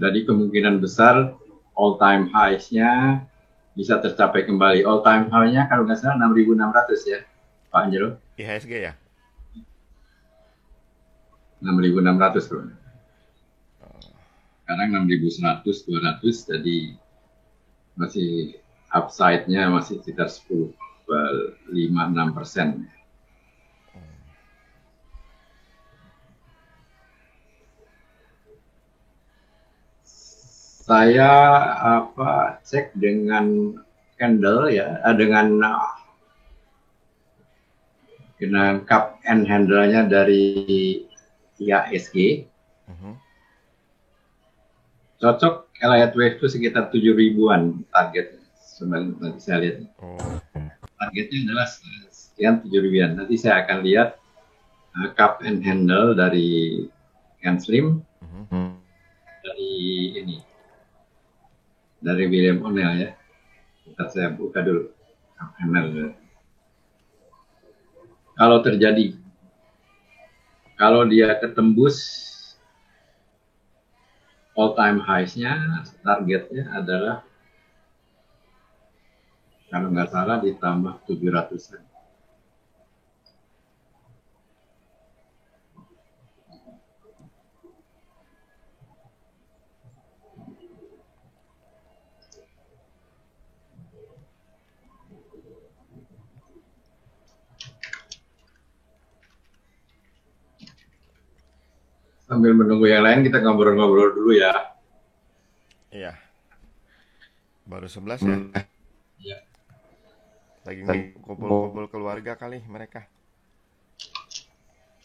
Jadi kemungkinan besar all time highs-nya bisa tercapai kembali. All time high-nya kalau nggak salah 6.600 ya, Pak Anjelo. IHSG ya. 6.600 tuh. Sekarang 6.100, 200, jadi masih upside-nya masih sekitar 5-6%. Saya cek dengan candle ya, dengan cup and handle-nya dari IHSG. Cocok Elliott Wave itu sekitar 7.000-an target. Nanti saya lihat. Targetnya adalah sekian 7.000-an. Nanti saya akan lihat cup and handle dari Ken Slim, dari ini, dari William O'Neill ya. Ntar saya buka dulu cup and handle. Kalau terjadi, kalau dia ketembus all time highs-nya, targetnya adalah kalau nggak salah ditambah 700-an. Sambil menunggu yang lain, kita ngobrol-ngobrol dulu ya. Iya. Baru 11 ya? Iya. Lagi kumpul-kumpul keluarga kali mereka.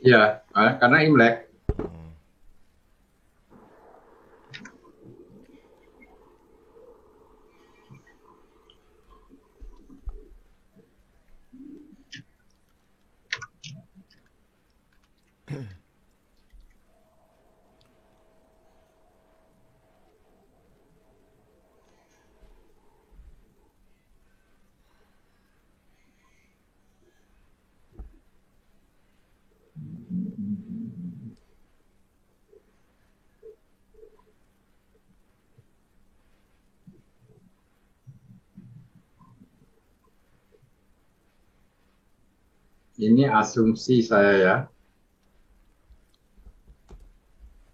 Iya, karena Imlek. Ini asumsi saya ya.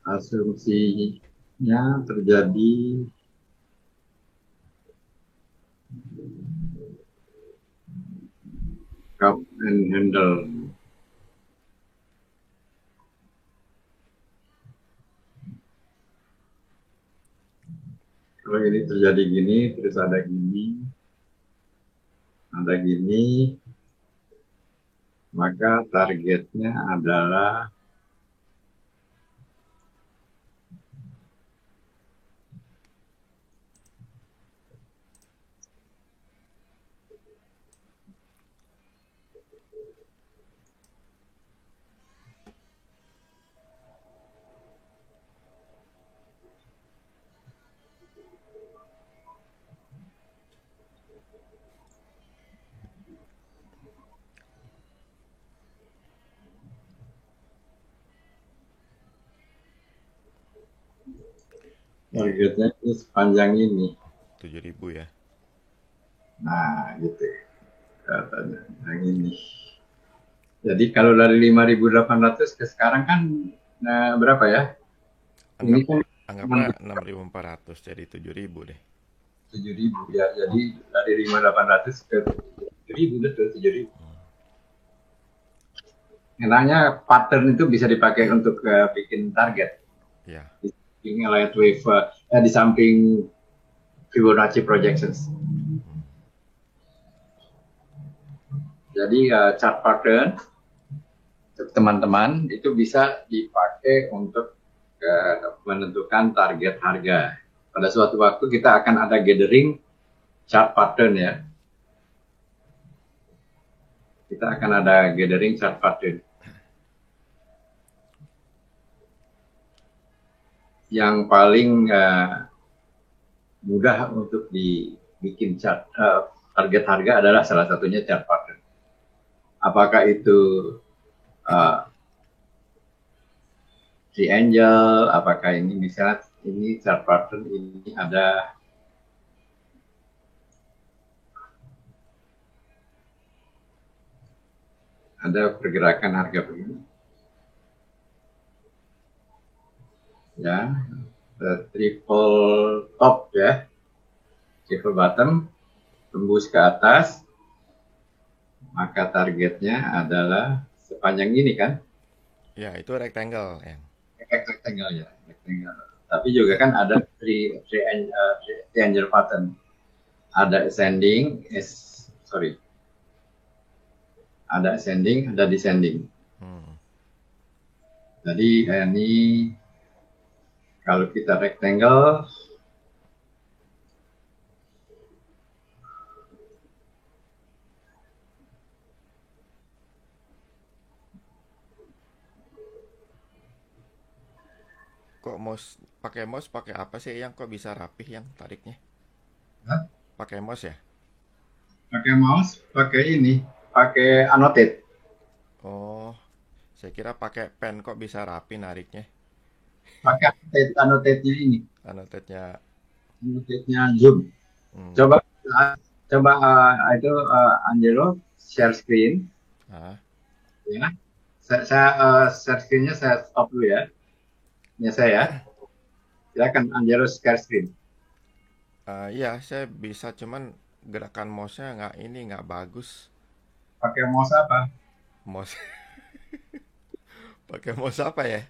Asumsinya terjadi cup and handle. Kalau ini terjadi gini, terus ada gini, maka targetnya adalah targetnya ini sepanjang ini. 7.000 ya. Nah, gitu. Katanya yang ini. Jadi kalau dari 5.800 ke sekarang kan berapa ya? Ini kan Anggaplah 6.400 jadi 7.000 deh. 7.000 ya. Jadi dari 5.800 ke 7.000 betul 7.000. Enaknya pattern itu bisa dipakai untuk bikin target. Ya. Di samping Elliott Wave, di samping Fibonacci projections. Jadi chart pattern teman-teman itu bisa dipakai untuk menentukan target harga. Pada suatu waktu kita akan ada gathering chart pattern ya. Kita akan ada gathering chart pattern. Yang paling mudah untuk dibikin chart target harga adalah salah satunya chart pattern. Apakah itu Three Angel, apakah ini misalnya ini chart pattern, ini ada pergerakan harga begini. Ya, triple top ya, triple bottom, tembus ke atas, maka targetnya adalah sepanjang ini kan, Ya, itu rectangle ya. rectangle ya, rectangle. Tapi juga kan ada triangle pattern, ada ascending, ada ascending, ada descending. Jadi ini kalau kita rectangle, Kok mouse pakai apa sih yang kok bisa rapih yang tariknya? Hah? Pakai mouse ya? Pakai mouse, pakai annotate. Oh, saya kira pakai pen kok bisa rapi nariknya. Pakai annotate-nya ini, Annotate-nya. annotate-nya Zoom. Coba itu Angelo share screen. Ah, Ya. Saya share screen-nya saya stop dulu ya. Ini saya. Silakan Angelo share screen. iya, saya bisa, cuman gerakan mouse-nya nggak bagus. Pakai mouse apa? Mouse pakai mouse apa ya?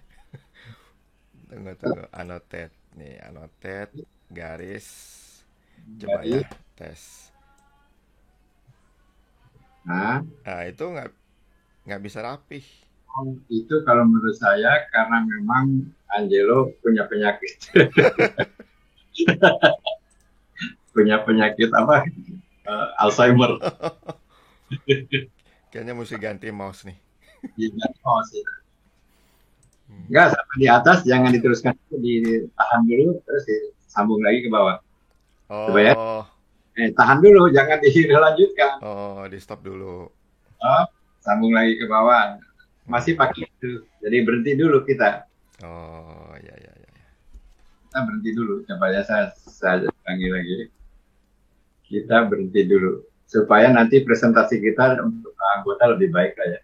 Tunggu, annotate nih, annotate garis. Coba Jadi, ya, tes. nah, Itu nggak bisa rapih. itu kalau menurut saya karena memang Angelo punya penyakit. Punya penyakit apa? Alzheimer. Kayaknya mesti ganti mouse nih. Iya, mouse ya. Enggak, sampai di atas jangan diteruskan, ditahan dulu terus disambung lagi ke bawah. Coba ya. Oh, Tahan dulu, jangan dilanjutkan. oh, di stop dulu. Oh, sambung lagi ke bawah. Masih pakai itu. Jadi berhenti dulu kita. Oh, ya, ya, ya. Kita berhenti dulu. Coba ya saya panggil lagi. Kita berhenti dulu. Supaya nanti presentasi kita untuk anggota lebih baik lah ya.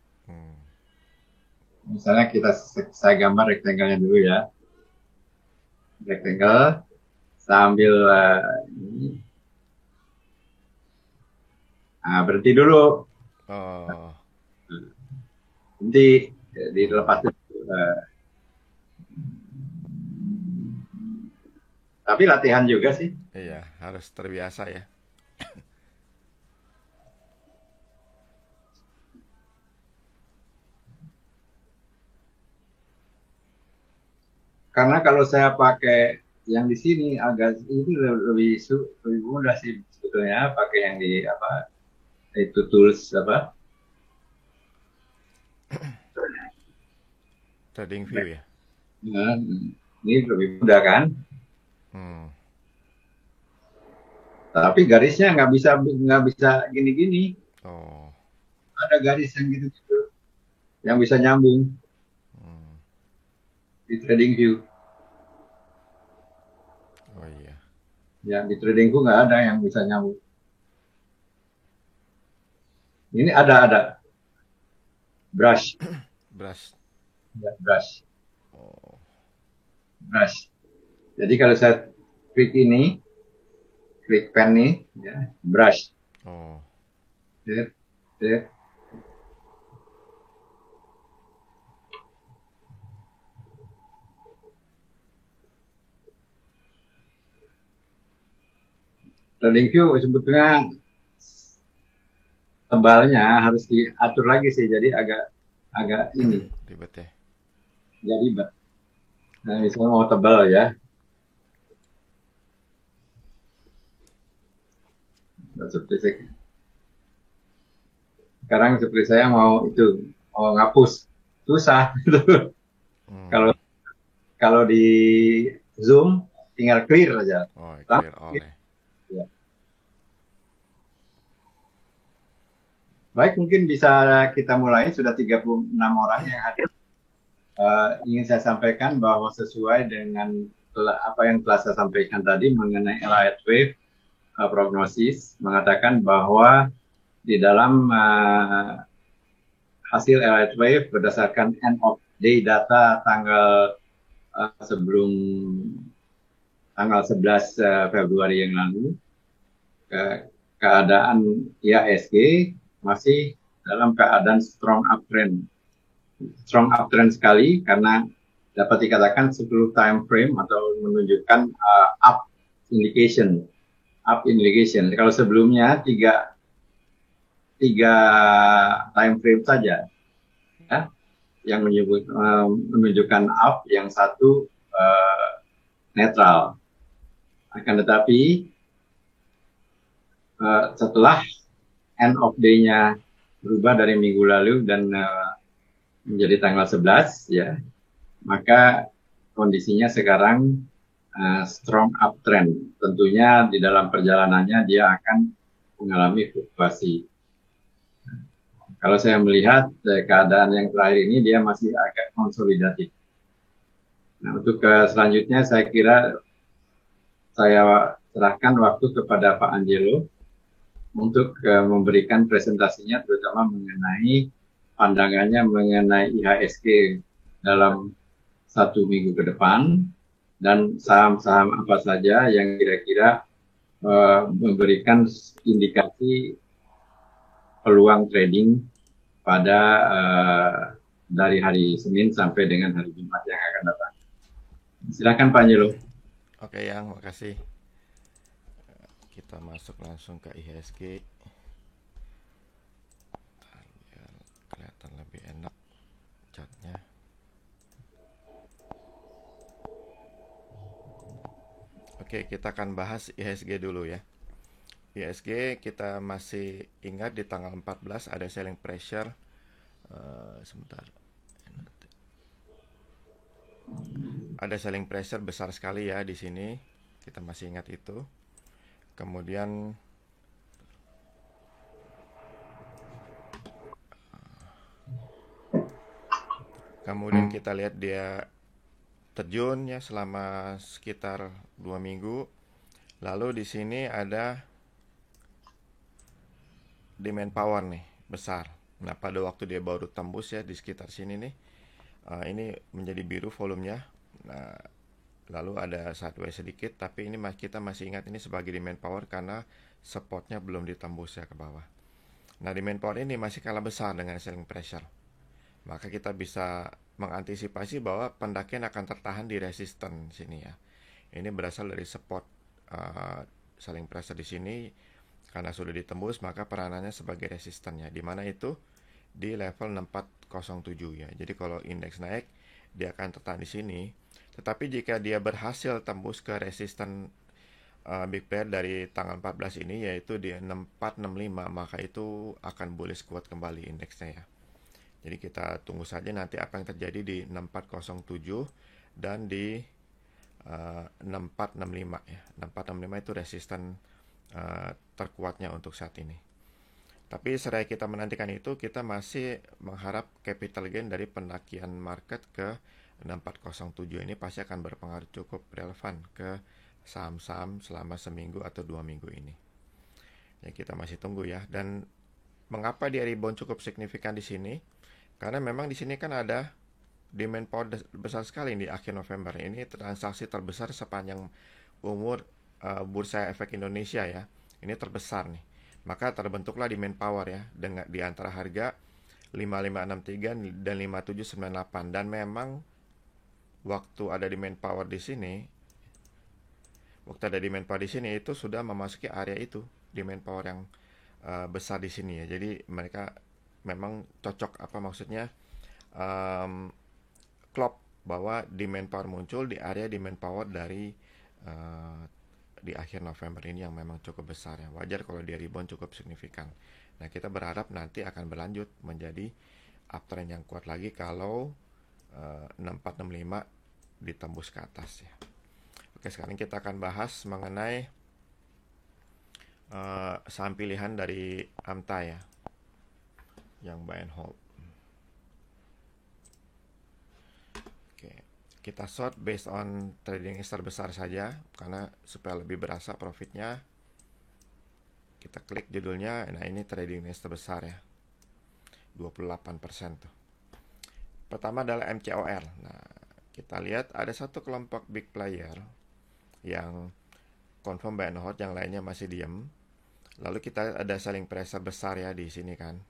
Misalnya saya gambar rectangle-nya dulu ya. Rectangle. Sambil ini. Nah, berhenti dulu. Oh, Nanti dilepas dulu. Tapi latihan juga sih. iya, harus terbiasa ya. Karena kalau saya pakai yang di sini agak ini lebih mudah sih sebetulnya pakai yang di apa itu tools apa. Trading view ya. Nah, ini lebih mudah kan? Tapi garisnya nggak bisa gini-gini. Oh, Ada garis yang gitu-gitu yang bisa nyambung di trading view. oh iya. Ya di trading view nggak ada yang bisa nyambung. Ini ada brush. Brush. Ya, brush. Oh, Brush. Jadi kalau saya klik pen nih, ya, brush. oh, Set, set. Trading view sebetulnya tebalnya harus diatur lagi sih, jadi agak ini, ribet ya. jadi ribet. Nah, misalnya mau tebal ya, sekarang seperti saya mau ngapus, susah gitu. Kalau di Zoom tinggal clear aja. Oh, clear all ya. Ya. Baik, mungkin bisa kita mulai. Sudah 36 orang yang hadir. Ingin saya sampaikan bahwa sesuai dengan apa yang telah saya sampaikan tadi mengenai Elliott Wave prognosis mengatakan bahwa di dalam hasil Elliott Wave berdasarkan end of day data tanggal sebelum tanggal 11 Februari yang lalu, keadaan IHSG masih dalam keadaan strong uptrend. Strong uptrend sekali karena dapat dikatakan 10 time frame atau menunjukkan up indication. Kalau sebelumnya tiga time frame saja, ya, yang menunjukkan up, yang satu netral. Akan tetapi setelah end of day-nya berubah dari minggu lalu dan menjadi tanggal 11, ya, maka kondisinya sekarang strong uptrend. Tentunya di dalam perjalanannya dia akan mengalami fluktuasi. Kalau saya melihat keadaan yang terakhir ini dia masih agak konsolidatif. Nah, untuk selanjutnya saya kira saya serahkan waktu kepada Pak Angelo untuk memberikan presentasinya terutama mengenai pandangannya mengenai IHSG dalam 1 minggu ke depan dan saham-saham apa saja yang kira-kira memberikan indikasi peluang trading pada dari hari Senin sampai dengan hari Jumat yang akan datang. Silakan Pak Angelo. Oke, Yang, makasih. Kita masuk langsung ke IHSG. Biar kelihatan lebih enak chartnya. Oke, kita akan bahas IHSG dulu ya. IHSG kita masih ingat di tanggal 14 ada selling pressure. Sebentar. Ada selling pressure besar sekali ya di sini. Kita masih ingat itu. Kemudian kita lihat dia terjun ya selama sekitar 2 minggu. Lalu di sini ada demand power nih besar. Nah, pada waktu dia baru tembus ya di sekitar sini nih, ini menjadi biru volumenya. Nah, lalu ada sideways sedikit, tapi ini kita masih ingat ini sebagai demand power karena supportnya belum ditembus ya ke bawah. Nah, demand power ini masih kalah besar dengan selling pressure. Maka kita bisa mengantisipasi bahwa pendakian akan tertahan di resisten sini ya. Ini berasal dari support selling pressure di sini karena sudah ditembus, maka peranannya sebagai resistennya. Di mana itu di level 6407 ya. Jadi kalau indeks naik dia akan tertahan di sini. Tetapi jika dia berhasil tembus ke resisten big pair dari tanggal 14 ini yaitu di 6465, maka itu akan bullish kuat kembali indeksnya ya. Jadi kita tunggu saja nanti apa yang terjadi di 6407 dan di 6465 ya. 6465 itu resisten terkuatnya untuk saat ini. Tapi seraya kita menantikan itu, kita masih mengharap capital gain dari pendakian market ke 6407 ini pasti akan berpengaruh cukup relevan ke saham-saham selama seminggu atau 2 minggu ini. Ya, kita masih tunggu ya. Dan mengapa dia rebound cukup signifikan di sini? Karena memang di sini kan ada demand power besar sekali di akhir November. Ini transaksi terbesar sepanjang umur Bursa Efek Indonesia ya. Ini terbesar nih. Maka terbentuklah demand power ya dengan di antara harga 5563 dan 5798 dan memang waktu ada demand power di sini itu sudah memasuki area itu demand power yang besar di sini ya. Jadi mereka memang cocok klop bahwa demand power muncul di area demand power dari di akhir November ini yang memang cukup besar ya. Wajar kalau dia rebound cukup signifikan. Nah, kita berharap nanti akan berlanjut menjadi uptrend yang kuat lagi kalau 6465 ditembus ke atas ya. Oke, sekarang kita akan bahas mengenai saham pilihan dari AMTA ya, yang buy and hold. Oke, kita short based on trading terbesar saja karena supaya lebih berasa profitnya. Kita klik judulnya. Nah, ini trading terbesar ya, 28% tuh. Pertama adalah MCOR. Nah, kita lihat ada satu kelompok big player yang confirm buy and hold, yang lainnya masih diem. Lalu kita ada selling pressure besar ya di sini kan.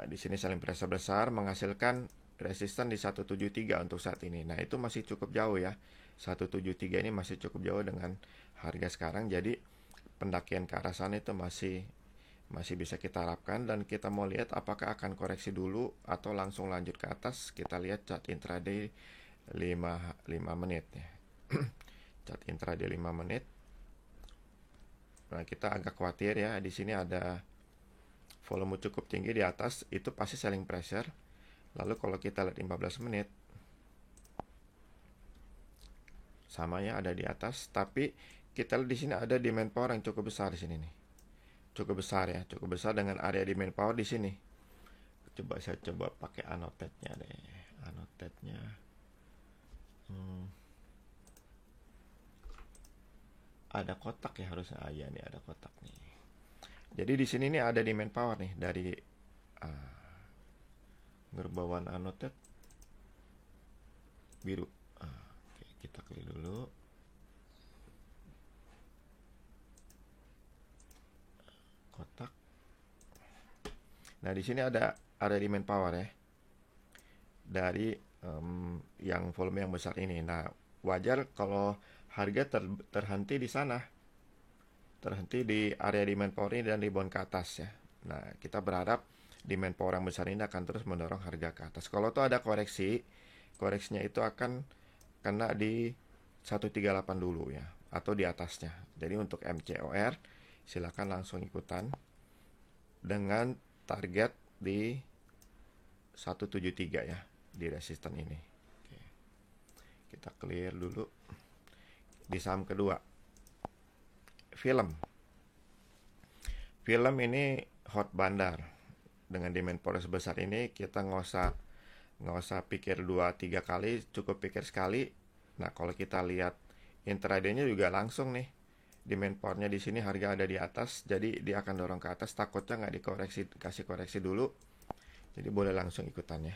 Di sini selling pressure besar menghasilkan resisten di 173 untuk saat ini. Nah, itu masih cukup jauh ya. 173 ini masih cukup jauh dengan harga sekarang. Jadi pendakian ke arah sana itu masih bisa kita harapkan, dan kita mau lihat apakah akan koreksi dulu atau langsung lanjut ke atas. Kita lihat chart intraday 5 menit ya. Chart intraday 5 menit. Nah, kita agak khawatir ya, di sini ada volume cukup tinggi di atas, itu pasti selling pressure. Lalu kalau kita lihat 15 menit sama ya, ada di atas, tapi kita lihat di sini ada demand power yang cukup besar di sini nih. Cukup besar ya, cukup besar dengan area demand power di sini. Saya coba pakai annotate-nya deh. Annotate-nya. Ada kotak ya harusnya. Ya nih ada kotak nih. Jadi di sini nih ada demand power nih dari ngerbawaan annotate biru. Oke, kita klik dulu. Kotak. Nah, di sini ada demand power ya. Dari yang volume yang besar ini. Nah, wajar kalau harga terhenti di sana. Terhenti di area demand power ini dan rebound ke atas ya. Nah, kita berharap demand power yang besar ini akan terus mendorong harga ke atas. Kalau tuh ada koreksi, koreksinya itu akan kena di 138 dulu ya, atau di atasnya. Jadi untuk MCOR silakan langsung ikutan dengan target di 173 ya, di resisten ini. Oke. Kita clear dulu. Di saham kedua, film ini hot bandar. Dengan demand power sebesar ini kita nggak usah pikir 2-3 kali, cukup pikir sekali. Nah, kalau kita lihat intraday-nya juga langsung nih, demand power-nya di sini harga ada di atas, jadi dia akan dorong ke atas. Takutnya nggak dikoreksi, kasih koreksi dulu, jadi boleh langsung ikutan ya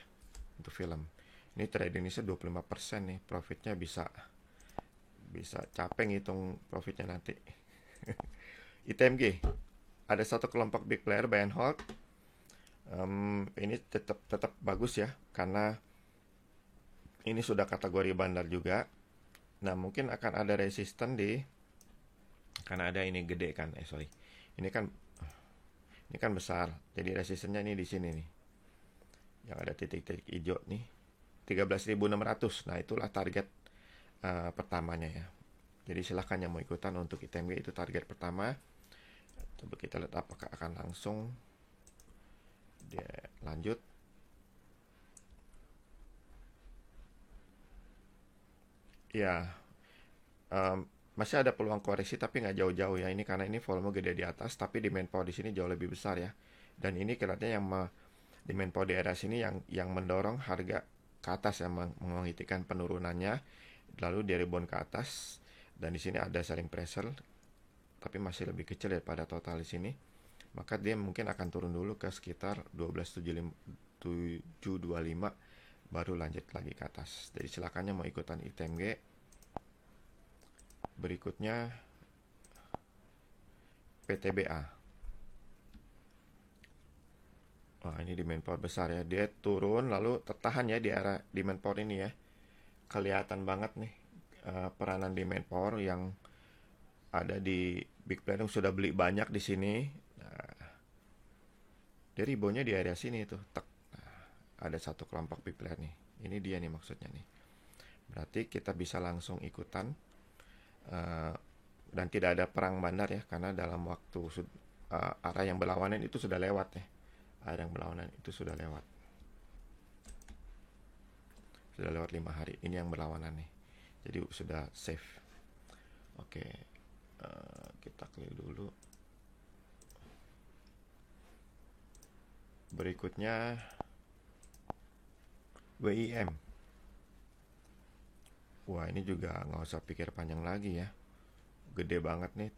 untuk film. Ini trading Indonesia 25% nih, profitnya bisa capek ngitung profitnya nanti. ITMG, ada satu kelompok big player buy and hold. Ini tetap bagus ya, karena ini sudah kategori bandar juga. Nah, mungkin akan ada resisten karena ada ini gede kan, ini kan besar, jadi resistennya ini di sini nih, yang ada titik-titik hijau nih, 13.600. Nah, itulah target pertamanya ya. Jadi silahkan yang mau ikutan untuk ITMG, itu target pertama. Coba kita lihat apakah akan langsung dia lanjut. Ya, masih ada peluang koreksi tapi nggak jauh-jauh ya. Ini karena ini volume gede di atas, tapi demand power di sini jauh lebih besar ya. Dan ini kelihatannya demand power di area sini yang mendorong harga ke atas, yang menghentikan penurunannya, lalu dia rebound ke atas. Dan di sini ada selling pressure, tapi masih lebih kecil daripada total di sini. Maka dia mungkin akan turun dulu ke sekitar 12.725, baru lanjut lagi ke atas. Jadi silakannya mau ikutan ITMG. Berikutnya PTBA. Wah, ini demand power besar ya. Dia turun lalu tertahan ya di area demand power ini ya. Kelihatan banget nih peranan demand power yang ada di big player yang sudah beli banyak di sini. Nah, dia reboundnya di area sini tuh. Nah, ada satu kelompok big player nih. Ini dia nih maksudnya nih. Berarti kita bisa langsung ikutan dan tidak ada perang bandar ya, karena dalam waktu arah yang berlawanan itu sudah lewat ya. Arah yang berlawanan itu sudah lewat. Sudah lewat 5 hari. Ini yang berlawanan nih. Jadi sudah safe. Oke. Kita klik dulu. Berikutnya WIM. Wah, ini juga nggak usah pikir panjang lagi ya. Gede banget nih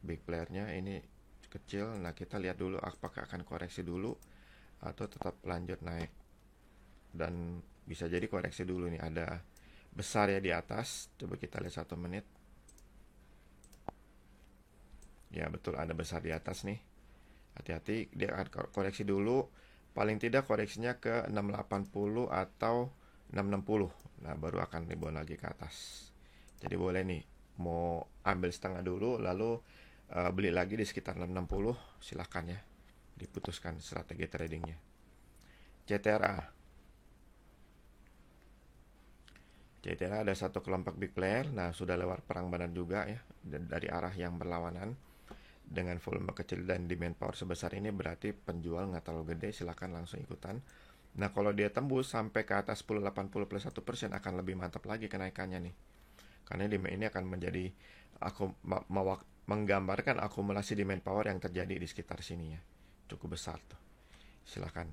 big playernya, ini kecil. Nah, kita lihat dulu apakah akan koreksi dulu atau tetap lanjut naik. Dan bisa jadi koreksi dulu nih, ada besar ya di atas. Coba kita lihat 1 menit. Ya betul, ada besar di atas nih. Hati-hati, dia akan koreksi dulu. Paling tidak koreksinya ke 680 atau 660. Nah, baru akan rebound lagi ke atas. Jadi boleh nih, mau ambil setengah dulu, lalu beli lagi di sekitar 660, silahkan ya. Diputuskan strategi tradingnya. CTRA. CTRA ada satu kelompok big player. Nah, sudah lewat perang badan juga ya, dari arah yang berlawanan. Dengan volume kecil dan demand power sebesar ini berarti penjual nggak terlalu gede, silahkan langsung ikutan. Nah, kalau dia tembus sampai ke atas 1080 plus 1% akan lebih mantap lagi kenaikannya nih. Karena demand ini akan menjadi menggambarkan akumulasi demand power yang terjadi di sekitar sini ya. Cukup besar tuh. Silahkan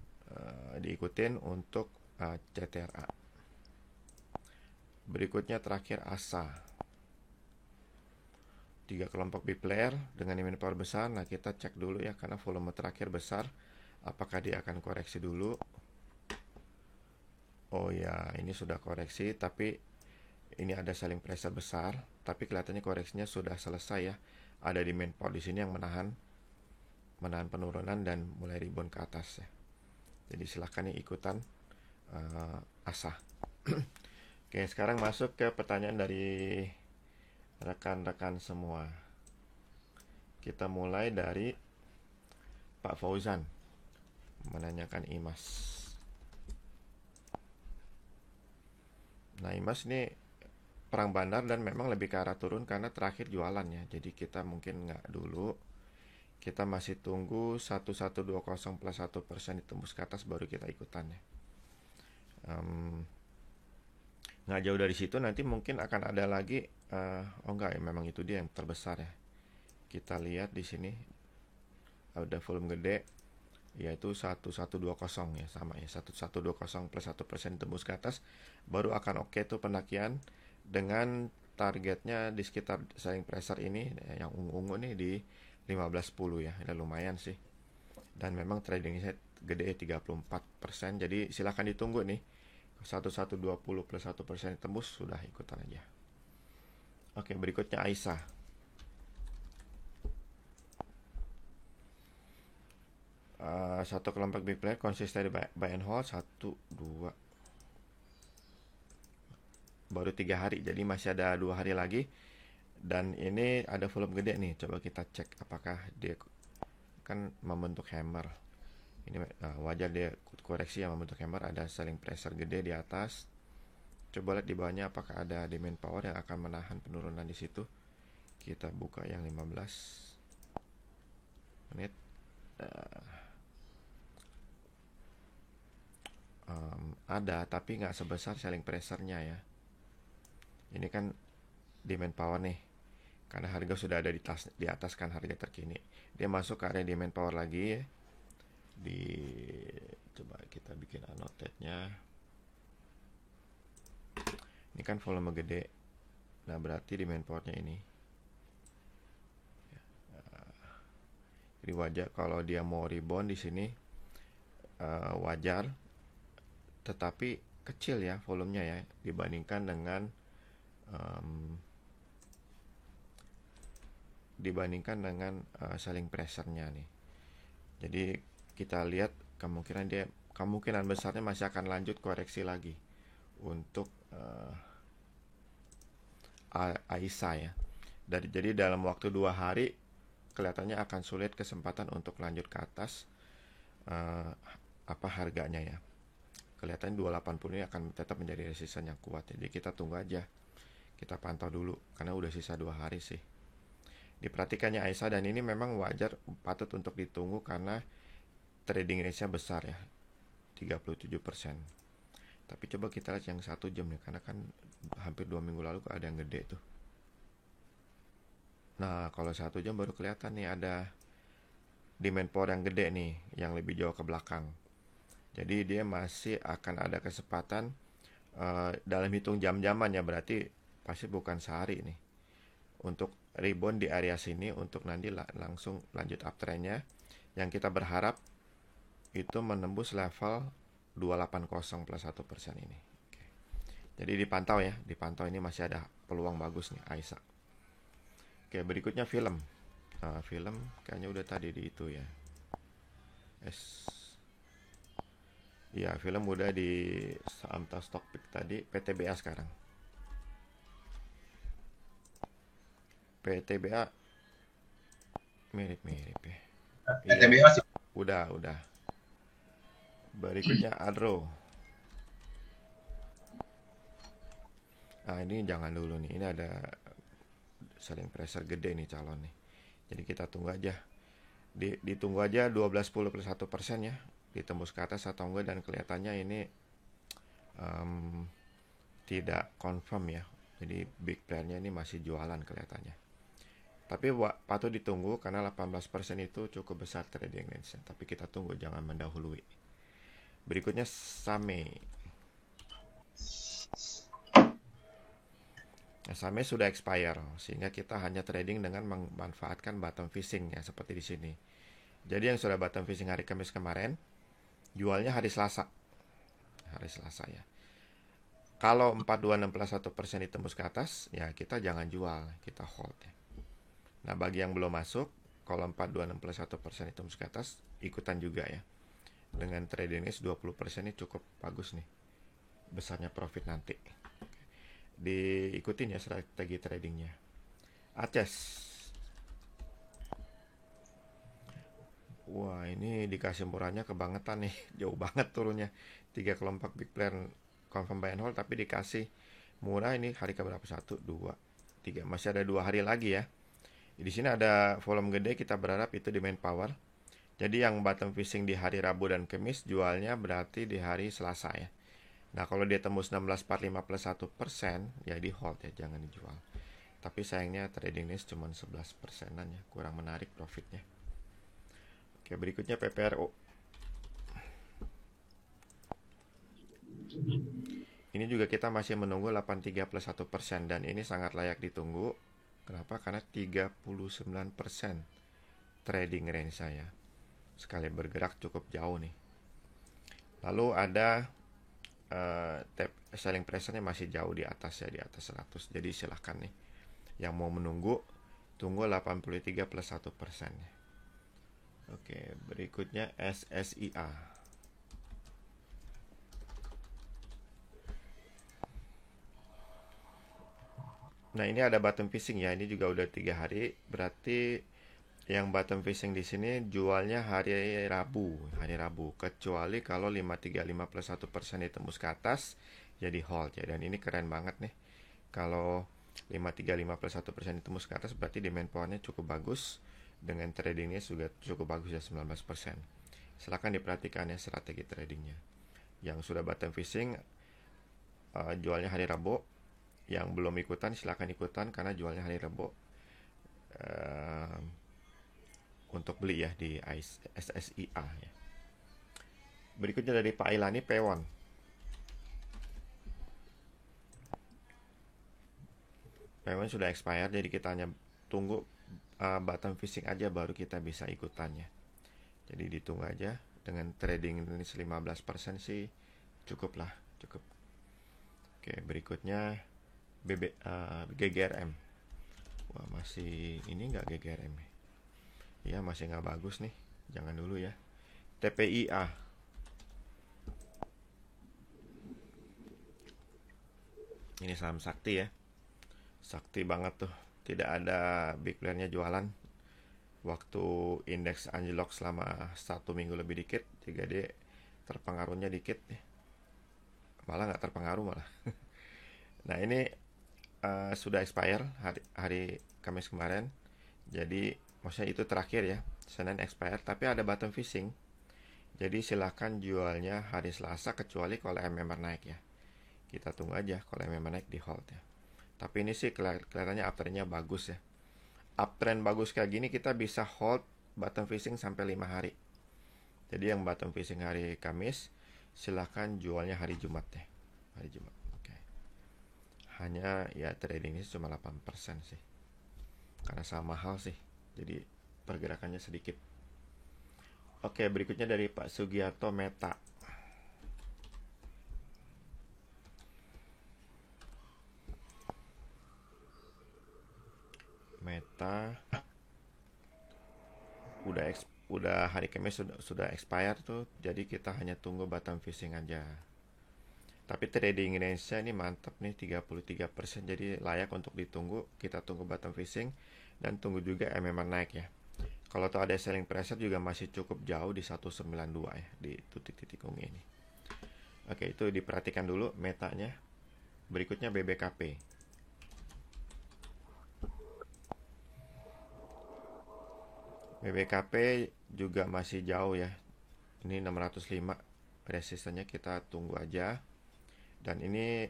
diikutin untuk CTRA. Berikutnya terakhir ASA. 3 kelompok big player dengan demand power besar. Nah, kita cek dulu ya, karena volume terakhir besar. Apakah dia akan koreksi dulu? Oh ya, ini sudah koreksi, tapi ini ada selling pressure besar, tapi kelihatannya koreksinya sudah selesai ya. Ada demand power di sini yang menahan penurunan dan mulai rebound ke atas ya. Jadi silahkan nih ikutan ASA. Oke, sekarang masuk ke pertanyaan dari rekan-rekan semua. Kita mulai dari Pak Fauzan menanyakan IMAS. Nah, IMAS ini perang bandar dan memang lebih ke arah turun karena terakhir jualan ya. Jadi kita mungkin nggak dulu. Kita masih tunggu 1120 plus 1% ditembus ke atas baru kita ikutan ya. Nggak jauh dari situ nanti mungkin akan ada lagi. Oh enggak ya, memang itu dia yang terbesar ya. Kita lihat di sini ada volume gede, yaitu 1120 ya, sama ya, 1120 plus 1% tembus ke atas baru akan oke tuh pendakian dengan targetnya di sekitar selling pressure ini yang ungu-ungu nih di 1510 ya. Ini lumayan sih. Dan memang tradingnya gede 34%. Jadi silahkan ditunggu nih. 1120 plus 1% tembus sudah ikutan aja. Oke, berikutnya Aisyah. Satu kelompok big player konsisten di buy and hold 1, 2, baru 3 hari, jadi masih ada 2 hari lagi. Dan ini ada volume gede nih, coba kita cek apakah dia kan membentuk hammer. Ini wajar dia koreksi yang membentuk hammer, ada selling pressure gede di atas. Coba lihat di bawahnya apakah ada demand power yang akan menahan penurunan di situ. Kita buka yang 15 menit. Ada, tapi nggak sebesar selling pressure-nya ya. Ini kan demand power nih, karena harga sudah ada di atas kan harga terkini. Dia masuk ke area demand power lagi ya. Coba kita bikin annotate-nya. Ini kan volume gede. Nah, berarti demand power-nya ini. Jadi wajar kalau dia mau rebound di sini, wajar. Tetapi kecil ya volumenya ya dibandingkan dengan selling pressure-nya nih. Jadi kita lihat kemungkinan besarnya masih akan lanjut koreksi lagi untuk AISA ya. Jadi dalam waktu 2 hari kelihatannya akan sulit kesempatan untuk lanjut ke atas harganya ya. Kelihatan 280 ini akan tetap menjadi resisten yang kuat. Jadi kita tunggu aja. Kita pantau dulu karena udah sisa 2 hari sih. Diperhatikannya Aisyah, dan ini memang wajar, patut untuk ditunggu karena trading range-nya besar ya. 37%. Tapi coba kita lihat yang 1 jam nih, karena kan hampir 2 minggu lalu ada yang gede tuh. Nah, kalau 1 jam baru kelihatan nih ada demand power yang gede nih, yang lebih jauh ke belakang. Jadi dia masih akan ada kesempatan dalam hitung jam-jaman ya, berarti pasti bukan sehari nih. Untuk rebound di area sini untuk nanti langsung lanjut uptrendnya, yang kita berharap itu menembus level 280 plus 1% ini. Oke. Jadi dipantau ya, dipantau, ini masih ada peluang bagus nih AISA. Oke, berikutnya film. Film kayaknya udah tadi di itu ya. Ya, film udah di saham stock pick tadi, PTBA sekarang. PTBA mirip-mirip ya. Iya, PTBA masih udah. Berikutnya Adro. Ini jangan dulu nih. Ini ada selling pressure gede nih calon nih. Jadi kita tunggu aja. Ditunggu aja 12.10 plus 1% ya. Ditembus ke atas atau enggak, dan kelihatannya ini tidak confirm ya. Jadi big playernya ini masih jualan kelihatannya. Tapi patut ditunggu karena 18% itu cukup besar trading range-nya. Tapi kita tunggu, jangan mendahului. Berikutnya Same. Nah, Same sudah expire, sehingga kita hanya trading dengan memanfaatkan bottom fishing ya, seperti di sini. Jadi yang sudah bottom fishing hari Kamis kemarin, jualnya hari Selasa. Hari Selasa ya. Kalau 4261% ditembus ke atas, ya kita jangan jual, kita hold ya. Nah, bagi yang belum masuk, kalau 4261% ditembus ke atas, ikutan juga ya. Dengan trading range 20% ini cukup bagus nih, besarnya profit nanti. Diikutin ya strategi tradingnya. Aces. Wah, ini dikasih murahnya kebangetan nih. Jauh banget turunnya. 3 kelompok big player confirm buy and hold, tapi dikasih murah ini hari ke berapa? 1, 2, 3. Masih ada 2 hari lagi ya. Di sini ada volume gede, kita berharap itu di main power. Jadi yang bottom fishing di hari Rabu dan Kamis, jualnya berarti di hari Selasa ya. Nah, kalau dia tembus 1645 plus 1%, ya di hold ya, jangan dijual. Tapi sayangnya trading range cuma 11%an ya, kurang menarik profitnya. Oke, berikutnya PPRO. Ini juga kita masih menunggu 83 plus 1%, dan ini sangat layak ditunggu. Kenapa? Karena 39% trading range saya. Sekali bergerak cukup jauh nih. Lalu ada selling pressure-nya masih jauh di atas ya, di atas 100. Jadi silahkan nih yang mau menunggu, tunggu 83 plus 1% ya. Oke, berikutnya SSIA. Nah, ini ada bottom fishing ya. Ini juga udah 3 hari. Berarti yang bottom fishing di sini jualnya hari Rabu. Kecuali kalau 535 plus 1% ditembus ke atas, jadi hold ya. Dan ini keren banget nih. Kalau 535 plus 1% ditembus ke atas, berarti demand powernya cukup bagus. Dengan tradingnya juga cukup bagus ya, 19%. Silahkan diperhatikan ya strategi tradingnya. Yang sudah bottom fishing, jualnya hari Rabu. Yang belum ikutan silahkan ikutan, karena jualnya hari Rabu. Untuk beli ya di SSIA ya. Berikutnya dari Pak Ilani, Pewon. Pewon sudah expired, jadi kita hanya tunggu bottom fishing aja baru kita bisa ikutannya. Jadi ditunggu aja. Dengan trading ini 15% sih cukup lah, cukup. Oke, berikutnya GGRM. Wah, masih ini nggak GGRM ya? Ya, masih nggak bagus nih, jangan dulu ya. TPIA. Ini saham sakti ya, sakti banget tuh, tidak ada big playernya jualan. Waktu indeks anjlok selama 1 minggu lebih dikit, 3D terpengaruhnya dikit ya. Malah nggak terpengaruh malah. Nah, ini sudah expire hari Kamis kemarin. Jadi maksudnya itu terakhir ya, Senin expire, tapi ada bottom fishing. Jadi silahkan jualnya hari Selasa, kecuali kalau MMR naik ya. Kita tunggu aja, kalau MMR naik di hold ya. Tapi ini sih kelihatannya uptrendnya bagus ya. Uptrend bagus kayak gini kita bisa hold bottom fishing sampai 5 hari. Jadi yang bottom fishing hari Kamis, silahkan jualnya hari Jumat ya. Hari Jumat. hanya ya trading ini cuma 8% sih. Karena sama mahal sih. Jadi pergerakannya sedikit. Oke, berikutnya dari Pak Sugiarto Meta. Meta udah hari Kamis sudah expire tuh, jadi kita hanya tunggu bottom fishing aja. Tapi trading Indonesia ini mantap nih 33%, jadi layak untuk ditunggu. Kita tunggu bottom fishing dan tunggu juga MMR naik ya. Kalau tuh ada selling pressure juga masih cukup jauh di 192 ya, di titik-titik ungu ini. Oke, itu diperhatikan dulu metanya. Berikutnya BBKP. BBKP juga masih jauh ya. Ini 605 resistennya, kita tunggu aja. Dan ini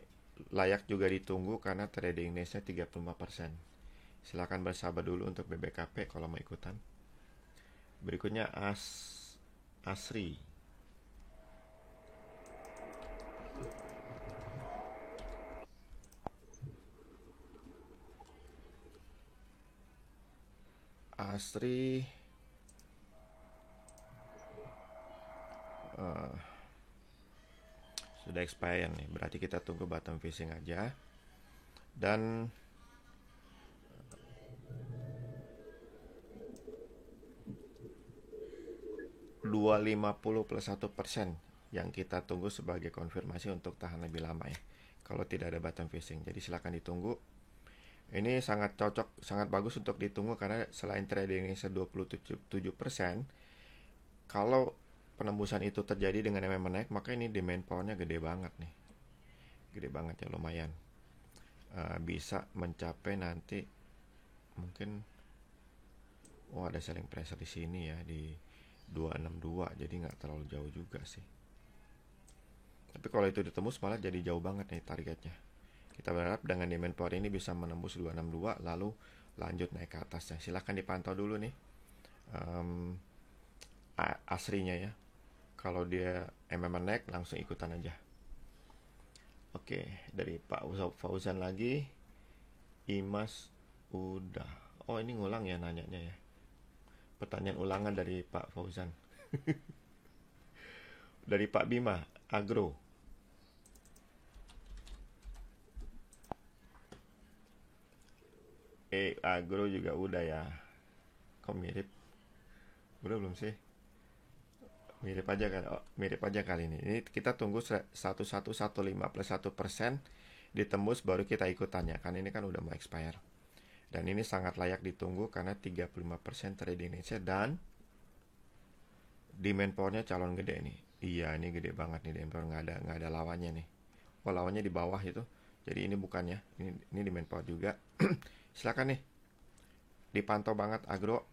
layak juga ditunggu karena trading Indonesia 35%. Silahkan bersabar dulu untuk BBKP kalau mau ikutan. Berikutnya Asri. Asri sudah expire nih, berarti kita tunggu bottom fishing aja. Dan $2.50 plus 1% yang kita tunggu sebagai konfirmasi untuk tahan lebih lama ya, kalau tidak ada bottom fishing. Jadi silakan ditunggu. Ini sangat cocok, sangat bagus untuk ditunggu karena selain trading Indonesia 27%, kalau penembusan itu terjadi dengan MM naik, maka ini demand powernya gede banget nih. Gede banget ya, lumayan. Bisa mencapai nanti mungkin ada selling pressure di sini ya, di 262, jadi nggak terlalu jauh juga sih. Tapi kalau itu ditembus malah jadi jauh banget nih targetnya. Kita berharap dengan demand power ini bisa menembus 262 lalu lanjut naik ke atasnya. Silahkan dipantau dulu nih asrinya ya. Kalau dia MM naik langsung ikutan aja. Oke, dari Pak Fauzan lagi. Imas udah. Oh, ini ngulang ya nanyanya ya. Pertanyaan ulangan dari Pak Fauzan. Dari Pak Bima, Agro. Agro juga udah ya. Kok mirip? Udah belum sih? Mirip aja kan? Oh, mirip aja kali ini. Ini kita tunggu 1115 plus 1% ditembus baru kita ikutannya. Kan ini kan udah mau expire. Dan ini sangat layak ditunggu karena 35% trading Indonesia dan demand powernya calon gede nih. Iya, ini gede banget nih demand power, nggak ada lawannya nih. Oh, lawannya di bawah itu. Jadi ini bukannya, ini demand power juga. Silakan nih, dipantau banget Agro,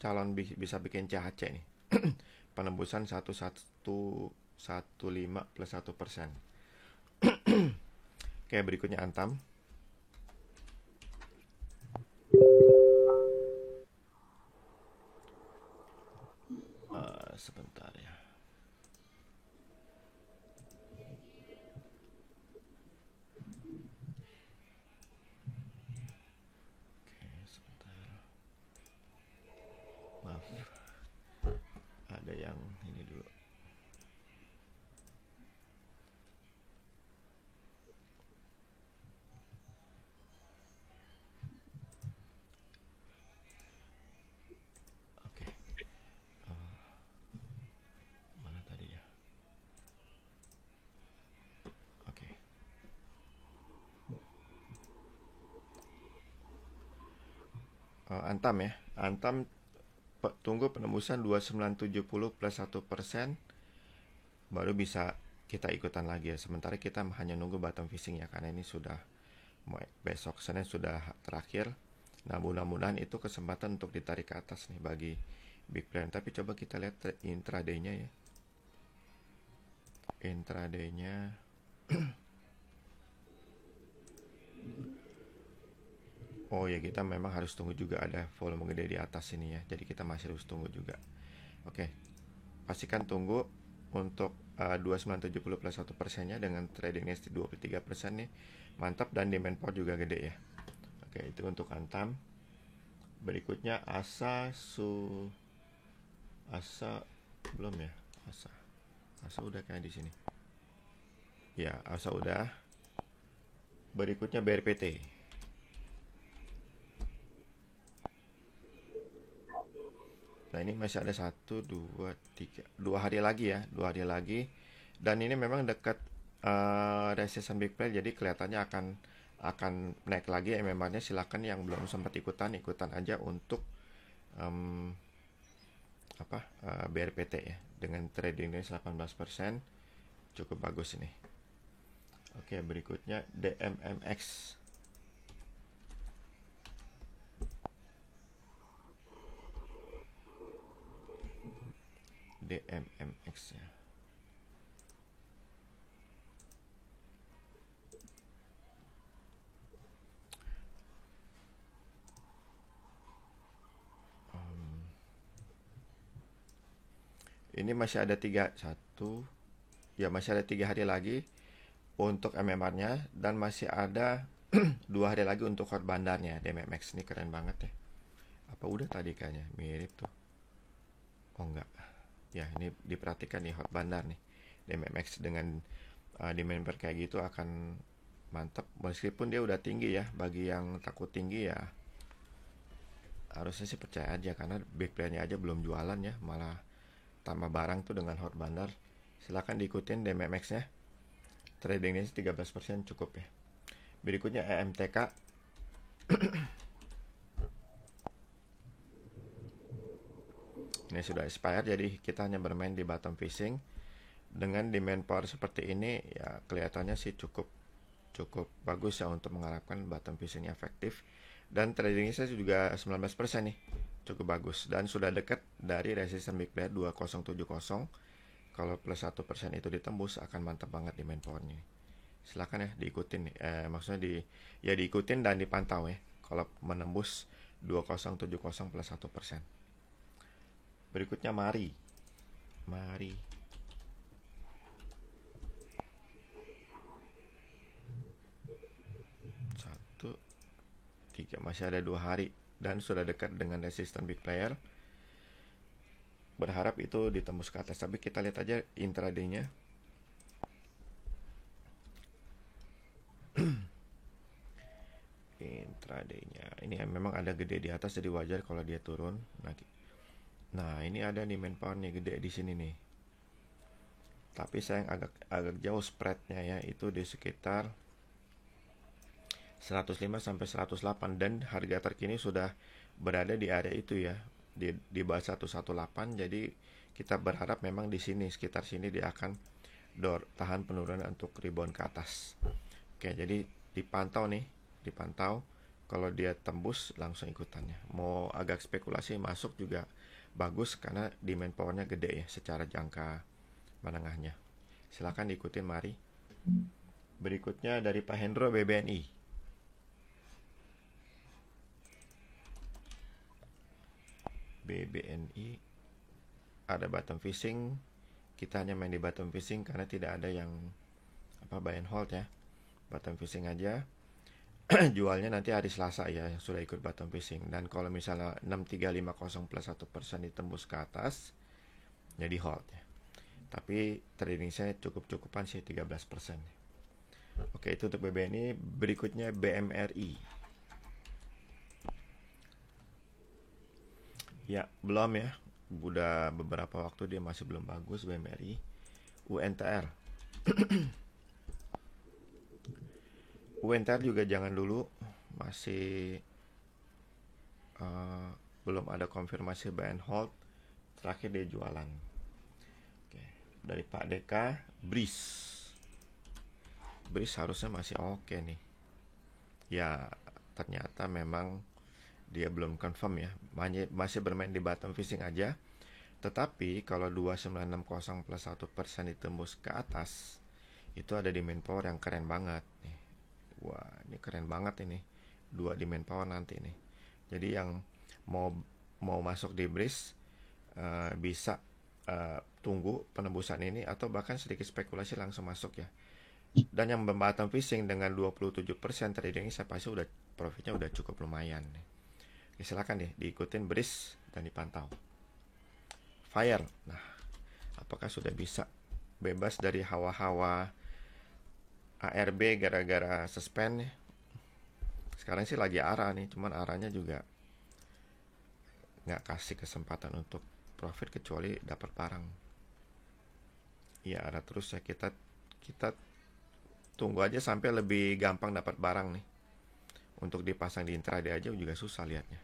calon bisa bikin CHC nih. Penembusan 1115 plus 1%. Oke, berikutnya Antam. Sebentar ya. Oke, sebentar. Maaf. Ada yang ini dulu. Oke. Mana tadi ya? Oke. Antam ya. Antam tunggu penembusan 2970 plus 1% baru bisa kita ikutan lagi ya. Sementara kita hanya nunggu bottom fishing ya, karena ini sudah besok Senin sudah terakhir. Nah, mudah-mudahan itu kesempatan untuk ditarik ke atas nih bagi big plan. Tapi coba kita lihat intraday-nya ya. Intraday-nya oh ya, kita memang harus tunggu juga ada volume gede di atas ini ya. Jadi kita masih harus tunggu juga. Oke. Pastikan tunggu untuk 2970 plus 1%-nya dengan trading nifty 23% nih. Mantap, dan demand port juga gede ya. Oke, itu untuk Antam. Berikutnya Asa belum ya? Asa udah kayak di sini. Ya, Asa udah. Berikutnya BRPT. Nah, ini masih ada 2 hari lagi ya, 2 hari lagi. Dan ini memang dekat resistance big play, jadi kelihatannya akan naik lagi. MMR-nya silakan yang belum sempat ikutan aja untuk em, BRPT ya, dengan trading range 18%, cukup bagus ini. Oke, berikutnya DMMX. DMMX ya. Ini masih ada masih ada 3 hari lagi untuk MMR-nya, dan masih ada 2 hari lagi untuk hot bandarnya. DMMX ini keren banget ya. Apa udah tadi kayaknya mirip tuh? Oh enggak. Ya, ini diperhatikan nih hot bandar nih. DMMX dengan demand kayak gitu akan mantap, meskipun dia udah tinggi ya. Bagi yang takut tinggi ya harusnya sih percaya aja, karena big player-nya aja belum jualan ya, malah tambah barang tuh dengan hot bandar. Silahkan diikutin DMMX-nya. Tradingnya 13% cukup ya. Berikutnya EMTK. Ini sudah expired, jadi kita hanya bermain di bottom fishing. Dengan demand power seperti ini ya, kelihatannya sih cukup bagus ya untuk mengharapkan bottom fishing efektif. Dan tradingnya saya juga 19% nih, cukup bagus, dan sudah dekat dari resistance big player 2070. Kalau plus 1% itu ditembus, akan mantap banget demand powernya. Silakan ya diikutin nih. Maksudnya diikutin dan dipantau ya kalau menembus 2070 plus 1%. Berikutnya Mari. 1, 3, masih ada 2 hari dan sudah dekat dengan resistance big player. Berharap itu ditembus ke atas, tapi kita lihat aja intraday-nya. Intraday-nya ini memang ada gede di atas, jadi wajar kalau dia turun. Nah, ini ada nih main power nih gede di sini nih. Tapi sayang agak jauh spreadnya ya, itu di sekitar 105 sampai 108, dan harga terkini sudah berada di area itu ya, di bawah 118. Jadi kita berharap memang di sini, sekitar sini dia akan tahan penurunan untuk rebound ke atas. Oke, jadi dipantau. Kalau dia tembus langsung ikutannya. Mau agak spekulasi masuk juga bagus, karena demand powernya gede ya secara jangka menengahnya. Silahkan diikutin Mari. Berikutnya dari Pak Hendro, BBNI. Ada bottom fishing. Kita hanya main di bottom fishing karena tidak ada yang buy and hold ya. Bottom fishing aja. Jualnya nanti hari Selasa ya, yang sudah ikut bottom fishing. Dan kalau misalnya 6350 plus 1% ditembus ke atas, jadi hold ya. Tapi trading saya cukupan sih 13%. Oke, itu untuk BBNI. Berikutnya BMRI. Ya, belum ya. Udah beberapa waktu dia masih belum bagus BMRI. UNTR. UNTR juga jangan dulu, masih belum ada konfirmasi buy and hold. Terakhir dia jualan. Oke. Dari Pak Deka, Breeze harusnya masih oke nih. Ya, ternyata memang dia belum confirm ya, masih bermain di bottom fishing aja. Tetapi kalau 2960 plus 1% ditembus ke atas, itu ada demand power yang keren banget nih. Wah, ini keren banget ini. 2 demand power nanti nih. Jadi yang mau masuk di Breeze bisa tunggu penembusan ini atau bahkan sedikit spekulasi langsung masuk ya. Dan yang bottom fishing dengan 27% trading ini saya pasti udah profitnya udah cukup lumayan nih. Oke, silakan deh diikutin BRIS dan dipantau. Fire. Nah, apakah sudah bisa bebas dari hawa-hawa ARB gara-gara suspend nih? Sekarang sih lagi arah nih, cuman arahnya juga nggak kasih kesempatan untuk profit kecuali dapat barang. Iya, arah terus ya, kita tunggu aja sampai lebih gampang dapat barang nih. Untuk dipasang di intraday aja juga susah lihatnya.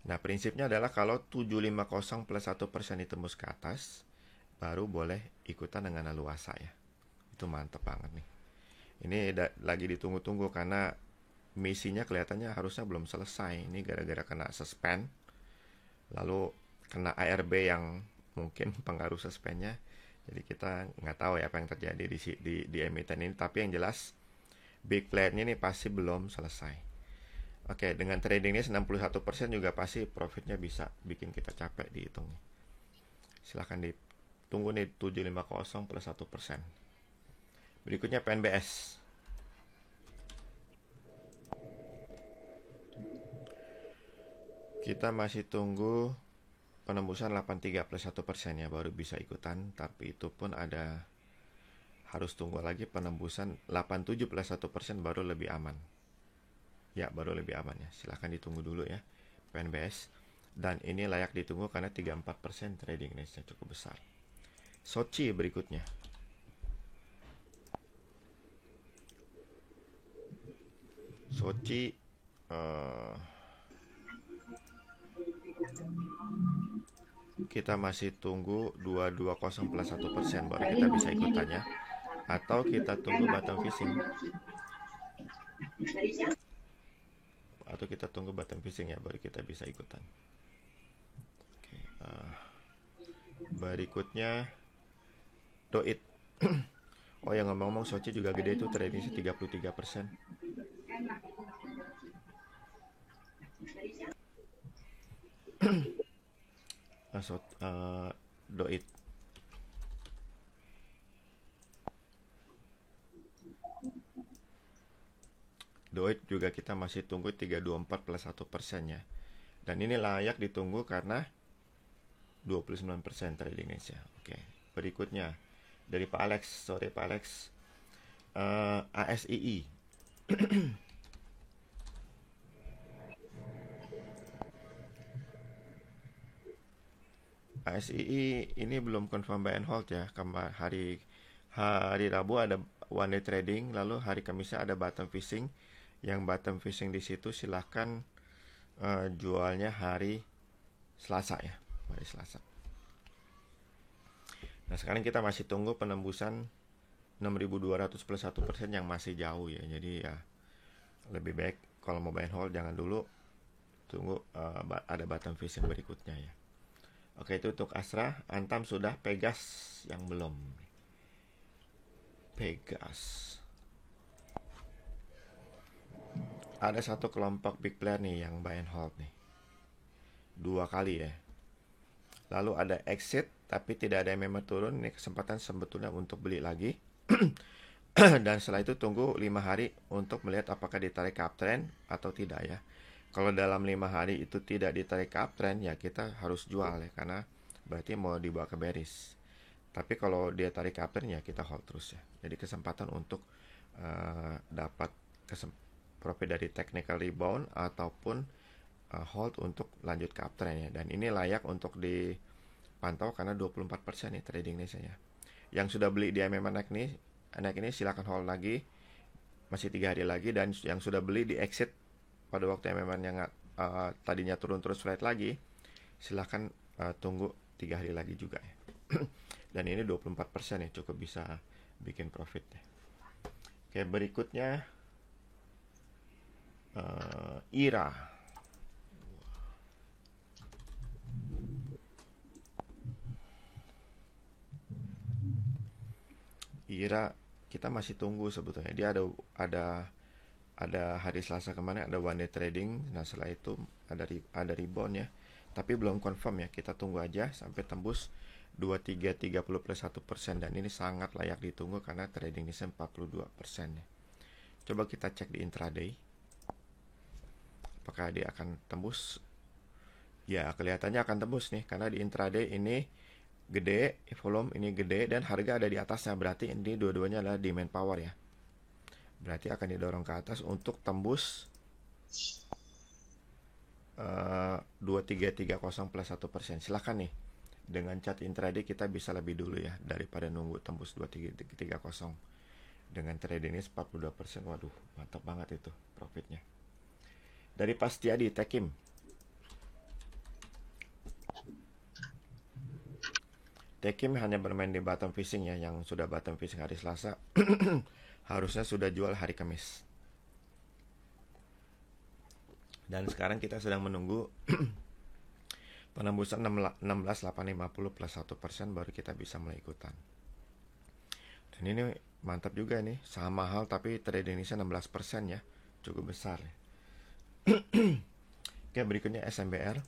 Nah, prinsipnya adalah kalau 750 plus 1% ditembus ke atas, baru boleh ikutan dengan leluasa ya. Itu mantep banget nih. Ini lagi ditunggu-tunggu karena misinya kelihatannya harusnya belum selesai. Ini gara-gara kena suspend, lalu kena ARB yang mungkin pengaruh suspendnya. Jadi kita nggak tahu ya apa yang terjadi di emiten ini. Tapi yang jelas big player-nya ini pasti belum selesai. Oke, dengan tradingnya 61% juga pasti profitnya bisa bikin kita capek dihitung. Silahkan ditunggu nih 750 plus 1%. Berikutnya PNBS. Kita masih tunggu penembusan 83 plus 1% ya, baru bisa ikutan. Tapi itu pun harus tunggu lagi penembusan 87 plus 1% baru lebih aman. Ya, baru lebih aman ya. Silahkan ditunggu dulu ya PNBS. Dan ini layak ditunggu karena 34% trading range-nya cukup besar. Sochi berikutnya. Sochi kita masih tunggu 220 plus 1% baru kita bisa ikutannya. Atau kita tunggu bottom fishing. Ya, baru kita bisa ikutan. Oke, berikutnya Doit. Oh, yang ngomong-ngomong Sochi juga gede itu, tradingnya 33%. Doit. Doit juga kita masih tunggu 324 plus 1% ya. Dan ini layak ditunggu karena 29% trading range ya. Oke, berikutnya dari Pak Alex. Sorry Pak Alex. ASII. ASII ini belum confirm buy and hold ya. Hari Rabu ada one day trading, lalu hari Kamisnya ada bottom fishing. Yang bottom fishing di situ silahkan jualnya hari Selasa ya, hari Selasa. Nah, sekarang kita masih tunggu penembusan 6.200 plus 1% yang masih jauh ya. Jadi ya lebih baik kalau mau buy and hold jangan dulu, tunggu ada bottom fishing berikutnya ya. Oke, itu untuk Astra. Antam sudah, Pegas yang belum. Pegas. Ada satu kelompok big player nih yang buy and hold nih. 2 kali ya. Lalu ada exit tapi tidak ada yang memang turun. Ini kesempatan sebetulnya untuk beli lagi. Dan setelah itu tunggu 5 hari untuk melihat apakah ditarik ke uptrend atau tidak ya. Kalau dalam 5 hari itu tidak ditarik ke uptrend ya kita harus jual ya, karena berarti mau dibawa ke bearish. Tapi kalau dia tarik ke uptrend ya kita hold terus ya. Jadi kesempatan untuk dapat profit dari technical rebound ataupun hold untuk lanjut ke uptrend ya. Dan ini layak untuk dipantau karena 24% nih trading nih saya. Yang sudah beli di MMA naik ini silakan hold lagi, masih 3 hari lagi. Dan yang sudah beli di exit pada waktu MMA yang tadinya turun terus flat lagi, silakan tunggu 3 hari lagi juga ya. Dan ini 24% ya, cukup bisa bikin profit ya. Oke, berikutnya IRA. IRA kita masih tunggu sebetulnya. Dia ada hari Selasa kemarin ada one day trading. Nah, setelah itu ada rebound ya. Tapi belum confirm ya. Kita tunggu aja sampai tembus 23 30 plus 1%, dan ini sangat layak ditunggu karena trading nilai 42% ya. Coba kita cek di intraday apakah dia akan tembus. Ya, kelihatannya akan tembus nih karena di intraday ini gede, volume ini gede, dan harga ada di atasnya. Berarti ini dua-duanya adalah demand power ya. Berarti akan didorong ke atas untuk tembus 2330 plus 1%. Silahkan nih, dengan chart intraday kita bisa lebih dulu ya daripada nunggu tembus 2330. Dengan trading ini 42%. Waduh, mantap banget itu profitnya. Dari Pastiadi Tekim, Tekim hanya bermain di bottom fishing ya, yang sudah bottom fishing hari Selasa harusnya sudah jual hari Kamis. Dan sekarang kita sedang menunggu penembusan 16.850 plus 1% baru kita bisa mulai ikutan. Dan ini mantap juga nih, saham mahal tapi trading ini 16% ya, cukup besar ya. Oke, berikutnya SMBR.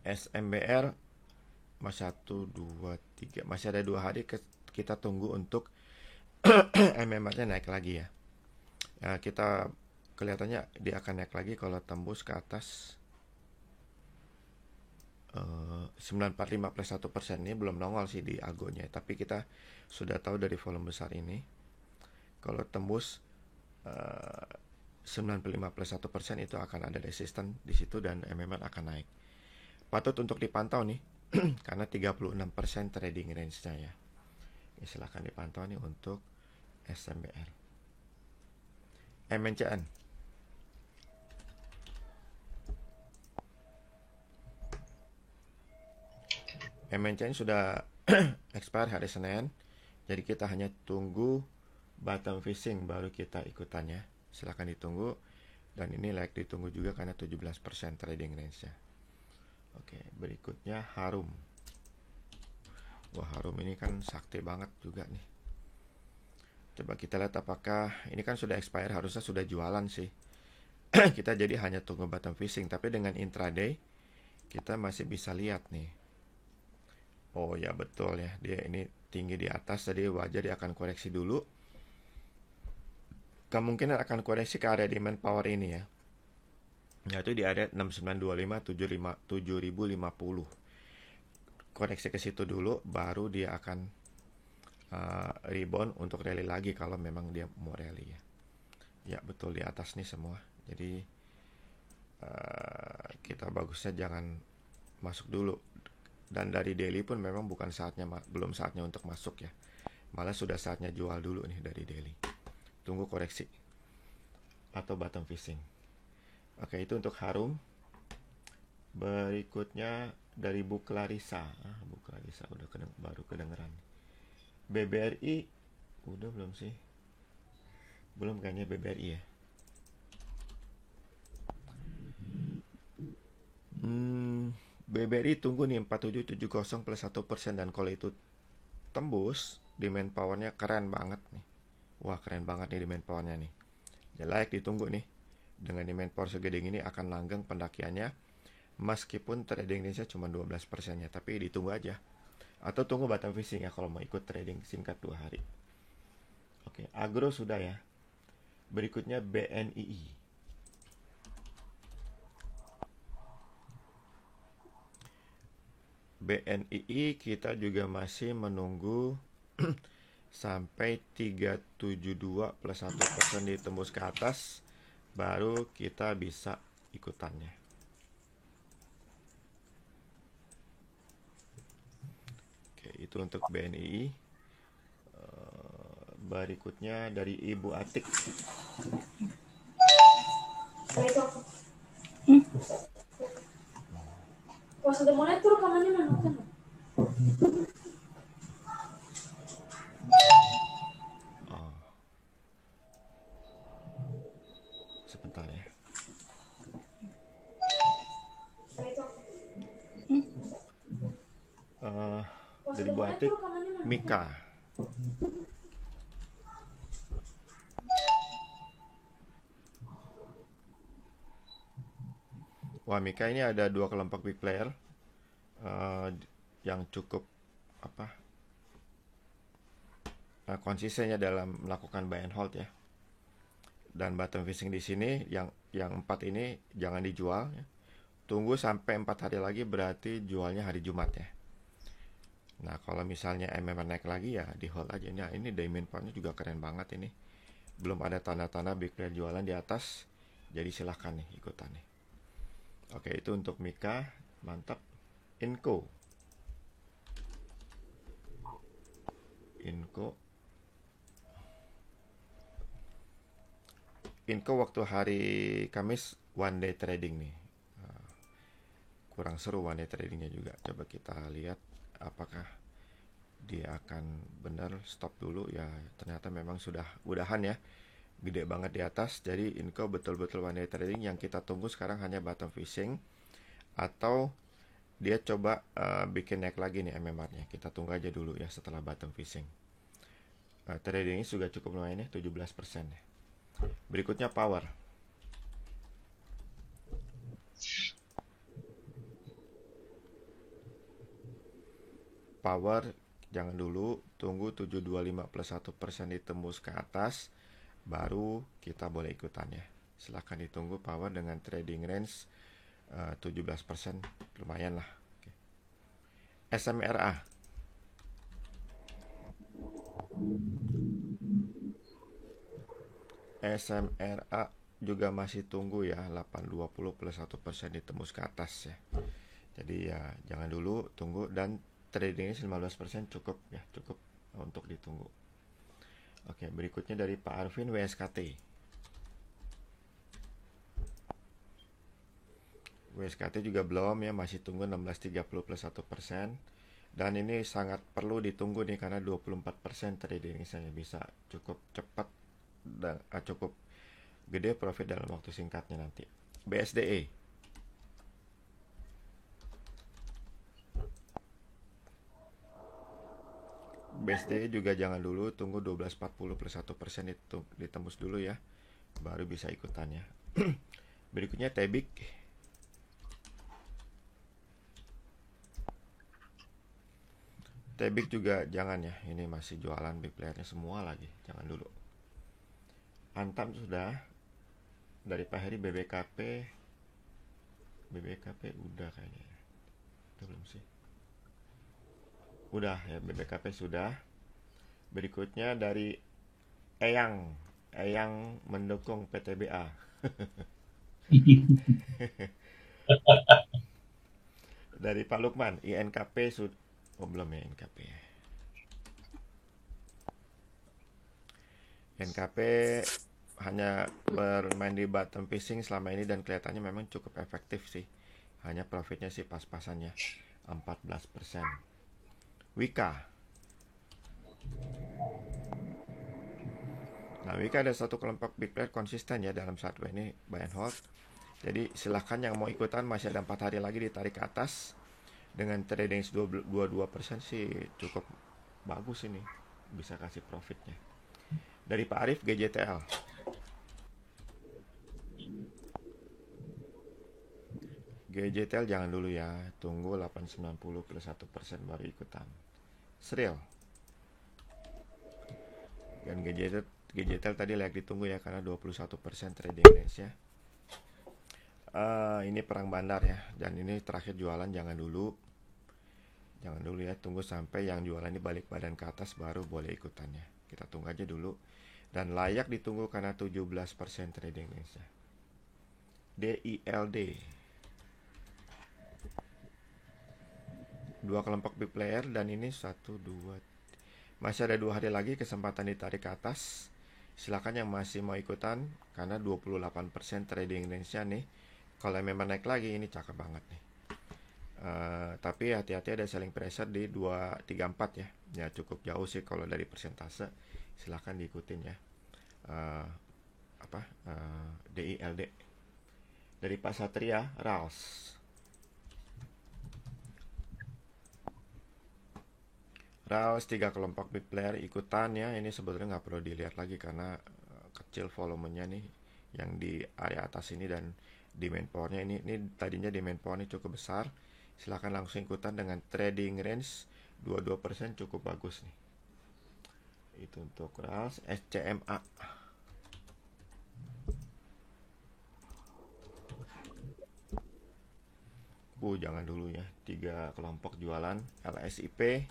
SMBR masih 1, 2, 3, masih ada 2 hari kita tunggu untuk MMR-nya naik lagi ya. Ya, kita kelihatannya dia akan naik lagi kalau tembus ke atas 945 plus 1%. Ini belum nongol sih di agonya, tapi kita sudah tahu dari volume besar ini kalau tembus 95 plus 1% itu akan ada resisten di situ dan MMR akan naik. Patut untuk dipantau nih karena 36% trading range-nya ya. Ya, silahkan dipantau nih untuk SMBR. MNCN. MNCN sudah expire hari Senin, jadi kita hanya tunggu bottom fishing baru kita ikutannya. Silahkan ditunggu, dan ini layak ditunggu juga karena 17% trading range-nya. Oke, berikutnya Harum. Wah, Harum ini kan sakti banget juga nih. Coba kita lihat apakah ini kan sudah expire, harusnya sudah jualan sih. Kita jadi hanya tunggu bottom fishing, tapi dengan intraday kita masih bisa lihat nih. Oh ya, betul ya, dia ini tinggi di atas, jadi wajar dia akan koreksi dulu. Kemungkinan akan koreksi ke area demand power ini ya, yaitu di area 6925 7050. Koreksi ke situ dulu baru dia akan rebound untuk rally lagi kalau memang dia mau rally ya. Ya, betul di atas nih semua. Jadi kita bagusnya jangan masuk dulu. Dan dari daily pun memang bukan saatnya, belum saatnya untuk masuk ya. Malah sudah saatnya jual dulu nih dari daily. Tunggu koreksi atau bottom fishing. Oke, itu untuk Harum. Berikutnya dari Bu Clarissa. Bu Clarissa udah baru kedengeran. BBRI udah belum sih? Belum kayaknya BBRI ya. BBRI tunggu nih 4770 plus 1%, dan kalau itu tembus demand powernya keren banget nih. Wah, keren banget nih demand powernya nih. Ya, layak ditunggu nih. Dengan demand power segede ini akan langgeng pendakiannya. Meskipun trading range-nya cuma 12% ya, tapi ditunggu aja. Atau tunggu bottom fishing ya kalau mau ikut trading singkat 2 hari. Oke, agro sudah ya. Berikutnya BNII. BNII kita juga masih menunggu sampai 372 plus 1% ditembus ke atas baru kita bisa ikutannya. Oke, itu untuk BNII. Berikutnya dari Ibu Atik. Sebentar ya. Dari Bu Atik, Mika. Wah, Mika ini ada dua kelompok big player eh, yang cukup apa konsistennya dalam melakukan buy and hold ya. Dan bottom fishing di sini yang empat ini jangan dijual ya. Tunggu sampai 4 hari lagi, berarti jualnya hari Jumat ya. Nah, kalau misalnya MMR naik lagi ya di hold aja. Nah, ini diamond poundnya juga keren banget ini. Belum ada tanda-tanda big player jualan di atas. Jadi silahkan nih ikutan nih. Oke, itu untuk Mika. Mantap. Inco. Inco. Inco waktu hari Kamis one day trading nih. Kurang seru one day tradingnya juga. Coba kita lihat apakah dia akan benar stop dulu ya. Ternyata memang sudah udahan ya, gede banget di atas. Jadi Inco betul-betul one day trading. Yang kita tunggu sekarang hanya bottom fishing, atau dia coba bikin naik lagi nih MMR-nya. Kita tunggu aja dulu ya setelah bottom fishing. Trading ini juga cukup lumayan ya, 17% ya. Berikutnya power. Power jangan dulu, tunggu 725 plus 1% ditembus ke atas, baru kita boleh ikutan ya. Silahkan ditunggu power dengan trading range 17%, lumayan lah. Oke. SMRA. SMRA juga masih tunggu ya, 820 plus 1% ditembus ke atas ya. Jadi ya jangan dulu, tunggu, dan tradingnya 15% cukup ya, cukup untuk ditunggu. Oke, berikutnya dari Pak Arvin, WSKT. WSKT juga belum ya, masih tunggu 1630 plus 1%. Dan ini sangat perlu ditunggu nih karena 24% trading saya bisa cukup cepat dan cukup gede profit dalam waktu singkatnya nanti. BSDE. BSDE juga jangan dulu, tunggu 1240 plus 1% itu ditembus dulu ya, baru bisa ikutannya. Berikutnya Tebik. Tebik juga jangan ya, ini masih jualan big playernya semua lagi, jangan dulu. Antam sudah. Dari Pak Heri, BBKP udah kayaknya ya. Itu belum sih. Udah ya, BBKP sudah. Berikutnya dari Eyang mendukung PTBA. Dari Pak Lukman, INKP sudah. Oh, belum ya INKP. INKP hanya bermain di bottom fishing selama ini dan kelihatannya memang cukup efektif sih. Hanya profitnya sih pas-pasannya 14%. Wika. Nah, Wika ada satu kelompok big player konsisten ya dalam satu ini buy and hold. Jadi silahkan yang mau ikutan, masih ada 4 hari lagi ditarik ke atas. Dengan trading 22% sih cukup bagus ini. Bisa kasih profitnya. Dari Pak Arif, GJTL. GJTL jangan dulu ya, tunggu 890 plus 1% baru ikutan. Sril. Dan GJTL tadi layak ditunggu ya karena 21% trading range ya. Ini perang bandar ya, dan ini terakhir jualan jangan dulu. Jangan dulu ya, tunggu sampai yang jualan ini balik badan ke atas baru boleh ikutannya. Kita tunggu aja dulu. Dan layak ditunggu karena 17% trading range ya. DILD. Dua kelompok big player dan ini 1, 2, masih ada 2 hari lagi kesempatan ditarik ke atas. Silakan yang masih mau ikutan karena 28% trading range-nya nih. Kalau memang naik lagi ini cakep banget nih. Tapi hati-hati ada selling pressure di 234 ya. Ya cukup jauh sih kalau dari persentase. Silakan diikutin ya. DILD. Dari Pak Satria, RALS. RALS 3 kelompok big player ikutan ya. Ini sebetulnya nggak perlu dilihat lagi karena kecil volumenya nih yang di area atas ini dan Demand powernya ini tadinya demand powernya cukup besar. Silahkan langsung ikutan dengan trading range 22% cukup bagus nih. Itu untuk RAS SCMA. Jangan dulu ya. 3 kelompok jualan LSIP.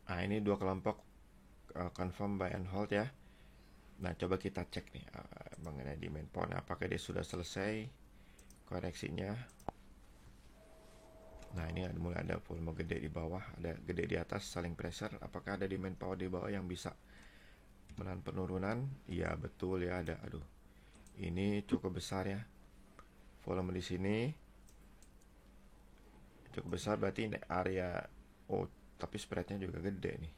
Nah, ini 2 kelompok confirm buy and hold ya. Nah, coba kita cek nih mengenai demand power. Apakah dia sudah selesai koreksinya? Nah, ini mulai ada volume gede di bawah, ada gede di atas, saling pressure. Apakah ada demand power di bawah yang bisa menahan penurunan? Iya, betul ya, ada. Aduh, ini cukup besar ya. Volume di sini cukup besar, berarti ini area. Tapi spreadnya juga gede nih.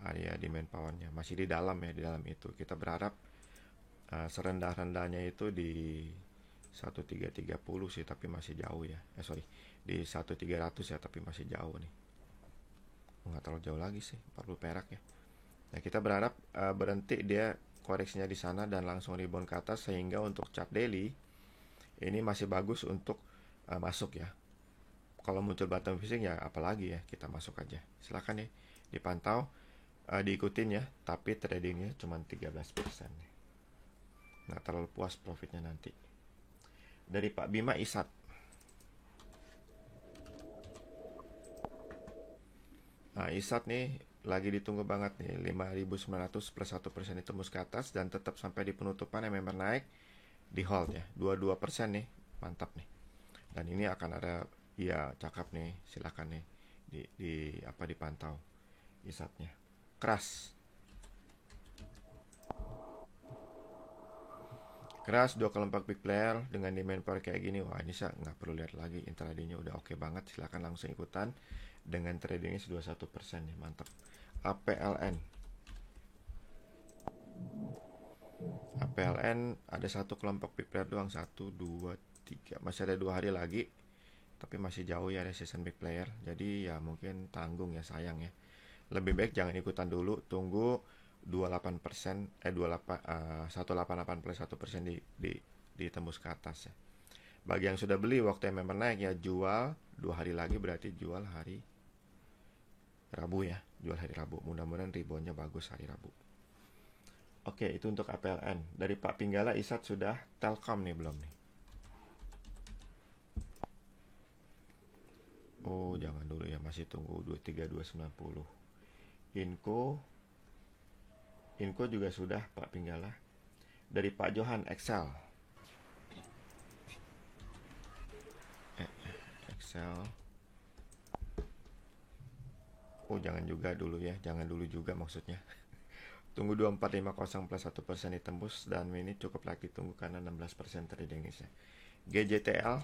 Area demand powernya masih di dalam ya, di dalam itu. Kita berharap serendah-rendahnya itu di 1330 sih, tapi masih jauh ya. Di 1300 ya, tapi masih jauh nih. Nggak terlalu jauh lagi sih, 40 perak ya. Nah, kita berharap berhenti dia koreksinya di sana dan langsung rebound ke atas, sehingga untuk chart daily ini masih bagus untuk masuk ya. Kalau muncul bottom fishing ya apalagi ya, kita masuk aja. Silahkan ya dipantau, diikutin ya, tapi tradingnya cuma 13% nih. Nggak terlalu puas profitnya nanti. Dari Pak Bima Isat. Nah, Isat nih lagi ditunggu banget nih, 5.900 plus 1% itu tembus ke atas dan tetap sampai di penutupan yang memang naik di hold ya, 22% nih, mantap nih. Dan ini akan ada ya, cakep nih, silakan nih dipantau Isatnya. Keras 2 kelompok big player dengan demand power kayak gini. Wah, ini saya nggak perlu lihat lagi, intradaynya udah oke banget. Silahkan langsung ikutan dengan tradingnya 21% nih, mantap. APLN ada 1 kelompok big player doang, 1, 2, 3, masih ada 2 hari lagi, tapi masih jauh ya resistance big player. Jadi ya mungkin tanggung ya, sayang ya. Lebih baik jangan ikutan dulu, tunggu 28%, 188 plus 1% ditembus ke atas ya. Bagi yang sudah beli waktu yang memang naik ya, jual 2 hari lagi, berarti jual hari Rabu ya, jual hari Rabu. Mudah-mudahan reboundnya bagus hari Rabu. Oke, itu untuk APLN. Dari Pak Pinggala, Isat sudah. Telkom nih belum nih. Jangan dulu ya, masih tunggu 23290. Inco juga sudah Pak Pinggala. Dari Pak Johan, Excel. Jangan juga dulu ya, jangan dulu juga maksudnya. Tunggu 2450 plus 1% ditembus, dan ini cukup lagi tunggu karena 16% trading Indonesia. GJTL,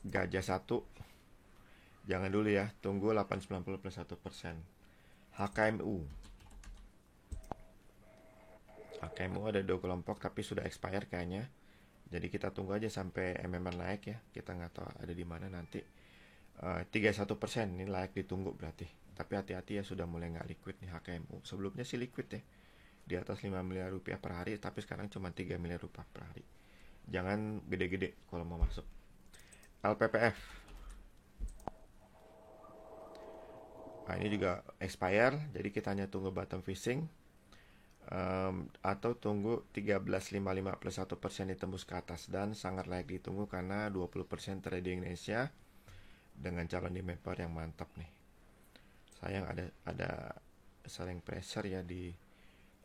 Gajah 1, jangan dulu ya, tunggu 890 plus 1%. HKMU ada 2 kelompok tapi sudah expire kayaknya. Jadi kita tunggu aja sampai MMR naik ya. Kita nggak tahu ada di mana nanti. 31% ini layak ditunggu berarti. Tapi hati-hati ya, sudah mulai nggak liquid nih HKMU. Sebelumnya sih liquid ya, di atas 5 miliar rupiah per hari, tapi sekarang cuma 3 miliar rupiah per hari. Jangan gede-gede kalau mau masuk. LPPF, nah ini juga expire, jadi kita hanya tunggu bottom fishing, atau tunggu 1355 plus 1% ditembus ke atas, dan sangat layak ditunggu karena 20% trading Indonesia dengan calon demand power yang mantap nih. Sayang ada selling pressure ya di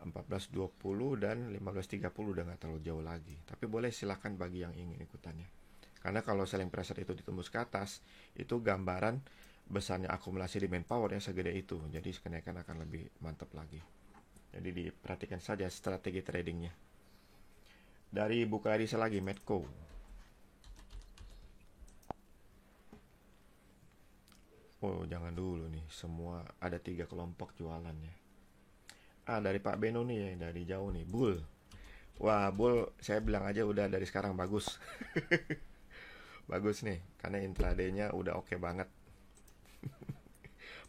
14.20 dan 15.30, udah nggak terlalu jauh lagi. Tapi boleh silahkan bagi yang ingin ikutannya. Karena kalau selling pressure itu ditembus ke atas, itu gambaran besarnya akumulasi demand power yang segede itu. Jadi kenaikan akan lebih mantap lagi. Jadi diperhatikan saja strategi tradingnya. Dari buka edisi lagi, Medco. Jangan dulu nih, semua ada 3 kelompok jualannya. Dari Pak Beno nih ya, dari jauh nih, Bull. Wah, Bull saya bilang aja udah dari sekarang bagus. Bagus nih, karena intradaynya udah oke banget.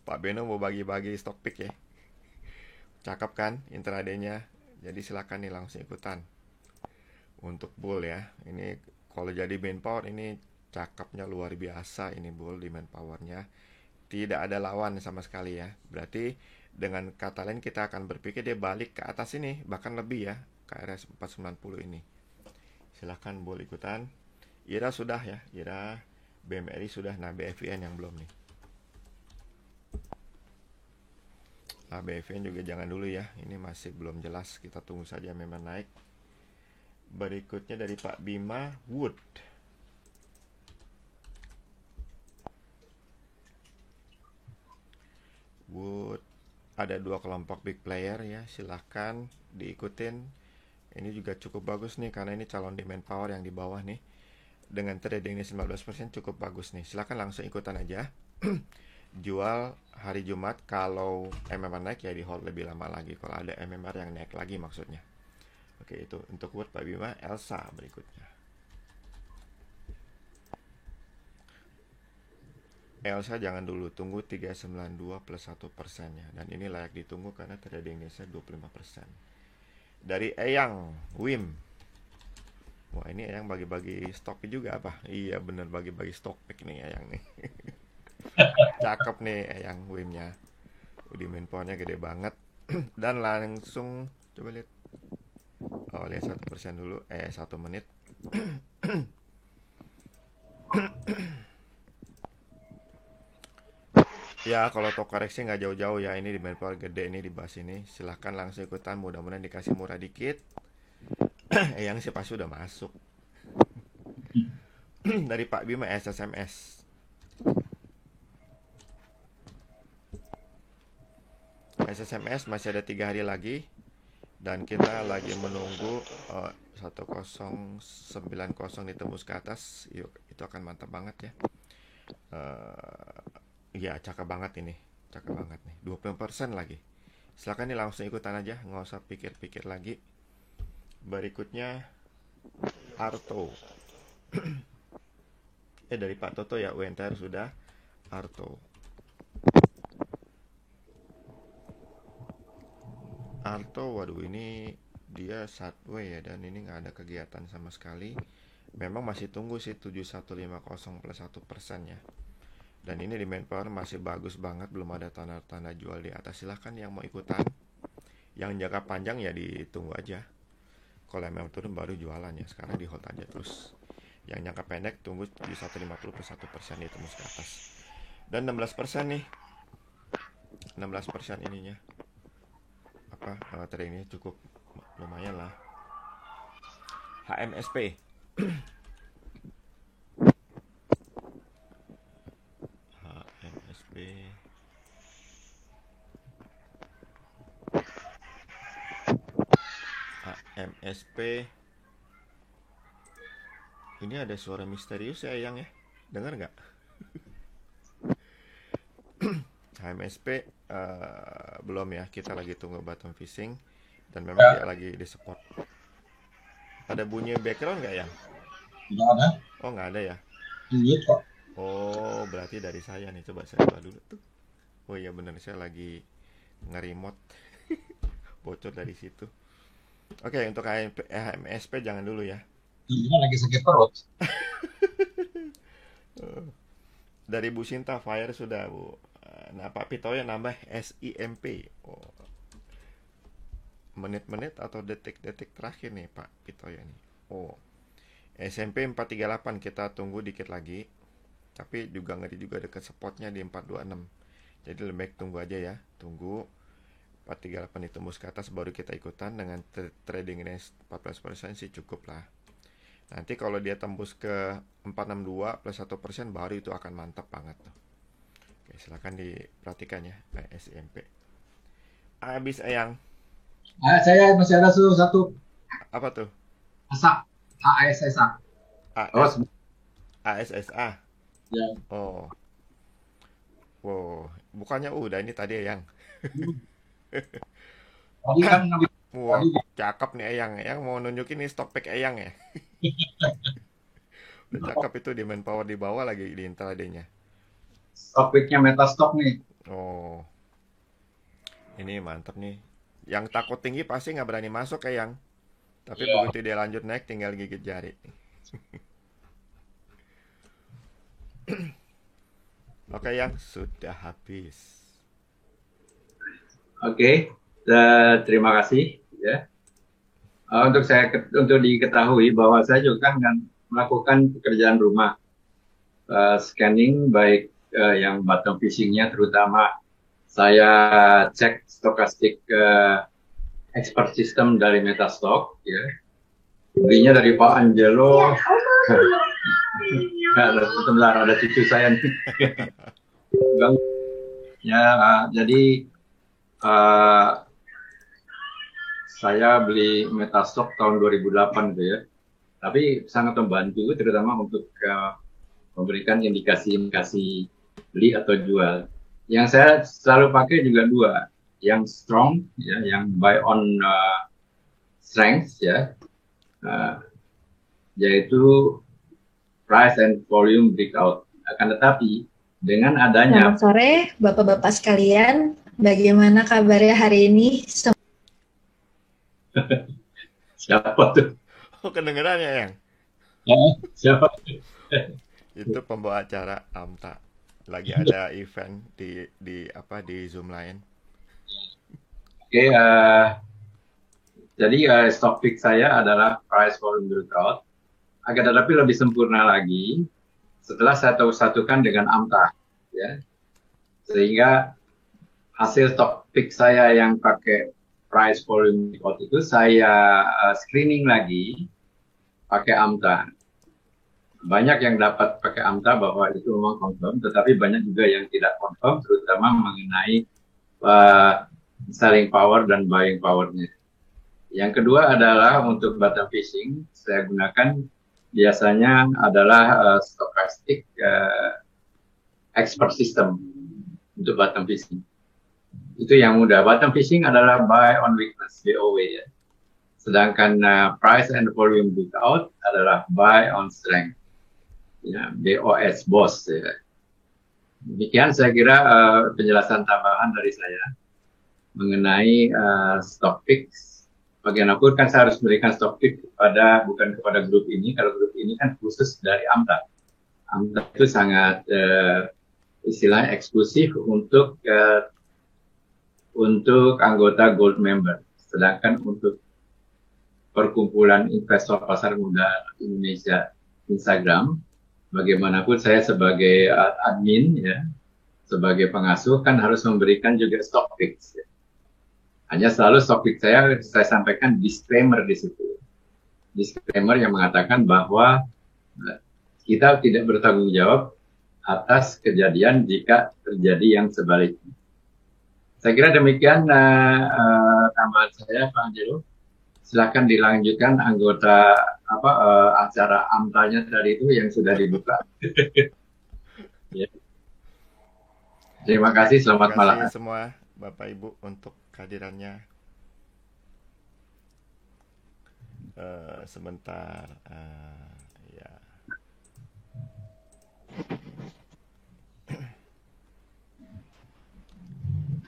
Pak Beno mau bagi-bagi stock pick ya. Cakep kan intradaynya, Jadi silakan nih langsung ikutan untuk bull ya. Ini kalau jadi main power ini cakepnya luar biasa ini bull di main powernya. Tidak ada lawan sama sekali ya. Berarti dengan kata lain kita akan berpikir dia balik ke atas ini, bahkan lebih ya, ke area 490 ini. Silakan bull ikutan. IRA sudah ya, IRA BMRI sudah, nah BFIN yang belum nih. Nah, BFIN juga jangan dulu ya, ini masih belum jelas, kita tunggu saja memang naik. Berikutnya dari Pak Bima, Wood. Wood ada dua kelompok big player ya, silahkan diikutin. Ini juga cukup bagus nih karena ini calon demand power yang di bawah nih. Dengan trading ini 19% cukup bagus nih. Silahkan langsung ikutan aja. Jual hari Jumat, kalau MMR naik ya di hold lebih lama lagi. Kalau ada MMR yang naik lagi maksudnya. Oke, itu untuk Wood Pak Bima. Elsa berikutnya. Elsa jangan dulu, tunggu 392 plus 1% ya. Dan ini layak ditunggu karena trading Indonesia 25%. Dari Eyang, Wim. Wah, ini Eyang bagi-bagi stok juga apa? Iya bener, bagi-bagi stok pick nih Eyang nih. Cakep nih Eyang Wimnya. Udah main powernya gede banget. Dan langsung coba lihat. Oh, lihat 1% dulu. 1 menit. Ya, kalau tok koreksi nggak jauh-jauh ya. Ini di main power gede ini di bawah sini. Silahkan langsung ikutan. Mudah-mudahan dikasih murah dikit. Eyang sih pasti udah masuk. Dari Pak Bima SSMS. SSMS masih ada 3 hari lagi. Dan kita lagi menunggu 1090 ditembus ke atas. Yuk, itu akan mantap banget ya. Ya cakep banget ini. Cakep banget nih. 20% lagi. Silahkan nih langsung ikutan aja. Nggak usah pikir-pikir lagi. Berikutnya Arto. Dari Pak Toto ya, UNTR sudah. Arto. Arto, waduh ini dia sideways ya, dan ini nggak ada kegiatan sama sekali. Memang masih tunggu sih 7150 plus 1% ya. Dan ini di main power masih bagus banget, belum ada tanda-tanda jual di atas. Silahkan yang mau ikutan. Yang jangka panjang ya ditunggu aja. Kalau memang turun baru jualan ya. Sekarang di hold aja terus. Yang jangka pendek tunggu 7150 plus 1% ditembus ke atas. Dan 16% nih. 16% ininya. Tradingnya cukup lumayan lah. HMSP. HMSP. HMSP. Ini ada suara misterius ya Yang ya. Dengar nggak? HMSP belum ya. Kita lagi tunggu bottom fishing. Dan memang dia lagi di support. Ada bunyi background nggak Yang? Tidak ada. Oh nggak ada ya. Iya kok. Oh berarti dari saya nih. Coba saya buka dulu tuh. Oh iya bener, saya lagi nge-remote. Bocor dari situ. Oke, untuk HMSP jangan dulu ya. Ini lagi sakit perut. Dari Bu Sinta, fire sudah Bu. Nah Pak Pitoya nambah SIMP. Oh. Menit-menit atau detik-detik terakhir nih Pak Pitoya nih. Oh. SMP 438 kita tunggu dikit lagi. Tapi juga ngeri juga dekat spotnya di 426. Jadi lebih baik tunggu aja ya. Tunggu 438 ditembus ke atas baru kita ikutan. Dengan trading range 14% sih cukup lah. Nanti kalau dia tembus ke 462 plus 1% baru itu akan mantap banget tuh. Oke, silakan diperhatikan ya SMP. Habis Eyang. Saya masih ada satu. Apa tuh? ASA. ASSA. ASSA. Ya. Oh. Wow, bukannya udah ini tadi Eyang. Tadi kan Wah, cakep nih Eyang. Eyang mau nunjukin nih stock pick Eyang ya. Udah cakep itu di main power di bawah lagi di intraday-nya. stock picknya Metastock nih. Oh, ini mantap nih. Yang takut tinggi pasti nggak berani masuk kayak yang. Tapi Iya. begitu dia lanjut naik tinggal gigit jari. Oke yang sudah habis. Oke, terima kasih ya. Untuk diketahui bahwa saya juga akan melakukan pekerjaan rumah, scanning baik yang bottom fishing-nya, terutama saya cek stokastik expert system dari Metastock ya. Belinya dari Pak Angelo. Sebentar, ada cucu saya nih. Ya, jadi saya beli Metastock tahun 2008 gitu ya. Tapi sangat membantu terutama untuk memberikan indikasi-indikasi beli atau jual. Yang saya selalu pakai juga dua, yang strong ya, yang buy on strength ya, yaitu price and volume breakout. Akan tetapi dengan adanya Selamat sore Bapak-Bapak sekalian, bagaimana kabarnya hari ini? siapa tuh? Oh kedengeran ya yang? Siapa? Itu pembawa acara AMTA. Lagi ada event di Zoom lain. Oke, jadi stock pick saya adalah price volume breakout. Akan tetapi lebih sempurna lagi setelah saya satukan dengan AMTA, ya. Sehingga hasil stock pick saya yang pakai price volume breakout itu saya screening lagi pakai AMTA. Banyak yang dapat pakai AMTA bahwa itu memang confirm, tetapi banyak juga yang tidak confirm, terutama mengenai selling power dan buying powernya. Yang kedua adalah untuk bottom fishing, saya gunakan biasanya adalah stochastic expert system untuk bottom fishing. Itu yang mudah. Bottom fishing adalah buy on weakness, BOW ya. Sedangkan price and volume breakout adalah buy on strength, ya, BOS, BOS ya. Demikian saya kira penjelasan tambahan dari saya mengenai stock picks. Bagaimanapun kan saya harus memberikan stock pick bukan kepada grup ini. Kalau grup ini kan khusus dari AMTA. AMTA itu sangat istilahnya eksklusif untuk anggota gold member. Sedangkan untuk perkumpulan investor pasar muda Indonesia Instagram, bagaimanapun saya sebagai admin ya, sebagai pengasuh kan harus memberikan juga stock picks. Ya. Hanya selalu stock pick saya sampaikan disclaimer di situ. Disclaimer yang mengatakan bahwa kita tidak bertanggung jawab atas kejadian jika terjadi yang sebaliknya. Saya kira demikian tambahan saya, Pak Angelo. Silakan dilanjutkan anggota acara AMTA-nya tadi itu yang sudah dibuka. Ya. Terima kasih, selamat malam. Terima kasih semua Bapak Ibu untuk kehadirannya. Sebentar, ya.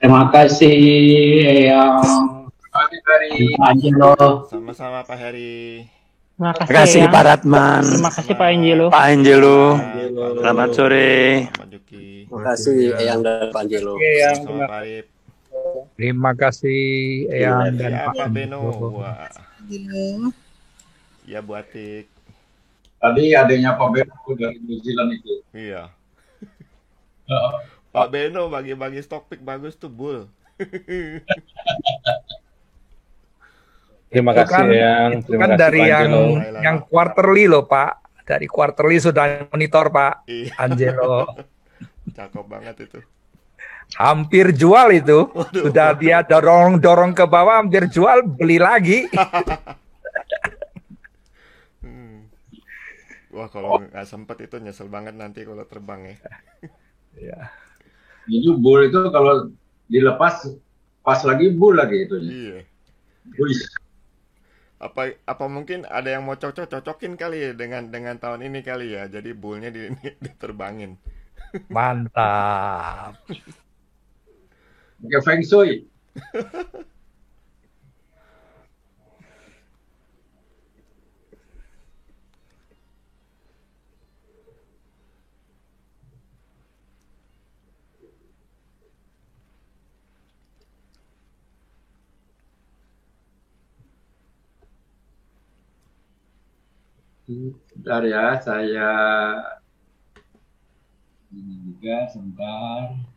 Terima kasih yang Angelo. Sama-sama Pak Heri. Terima Terima kasih Pak Ratman. Terima kasih Pak Angelo. Pak Angelo. Pak Selamat Lulu, sore. Pak Juki. Terima kasih Eyang dan Pak Angelo. Sama-sama Pak Arif. Terima kasih Eyang dan Ya Pak Pak Beno. Angelo. Wah. Ya Bu Atik. Tadi adanya Pak Beno dari New Zealand itu. Iya. Pak Beno bagi-bagi stock pick bagus tuh Bull. Terima kasih Eyang. Terima kasih dari Pak Angelo. yang quarterly loh Pak. Dari quarterly sudah monitor Pak Iya. Angelo. Cakep banget itu. Hampir jual itu. Waduh. Sudah dia dorong ke bawah hampir jual, beli lagi. Wah kalau nggak sempet itu nyesel banget nanti kalau terbang ya. Ya. Itu bull itu kalau dilepas pas lagi bull lagi itu. Iya. Wih. Apa mungkin ada yang mau cocokin kali ya dengan tahun ini kali ya. Jadi bullnya diterbangin. Mantap. Pakai Feng Shui. Sebentar ya, saya ini juga sebentar.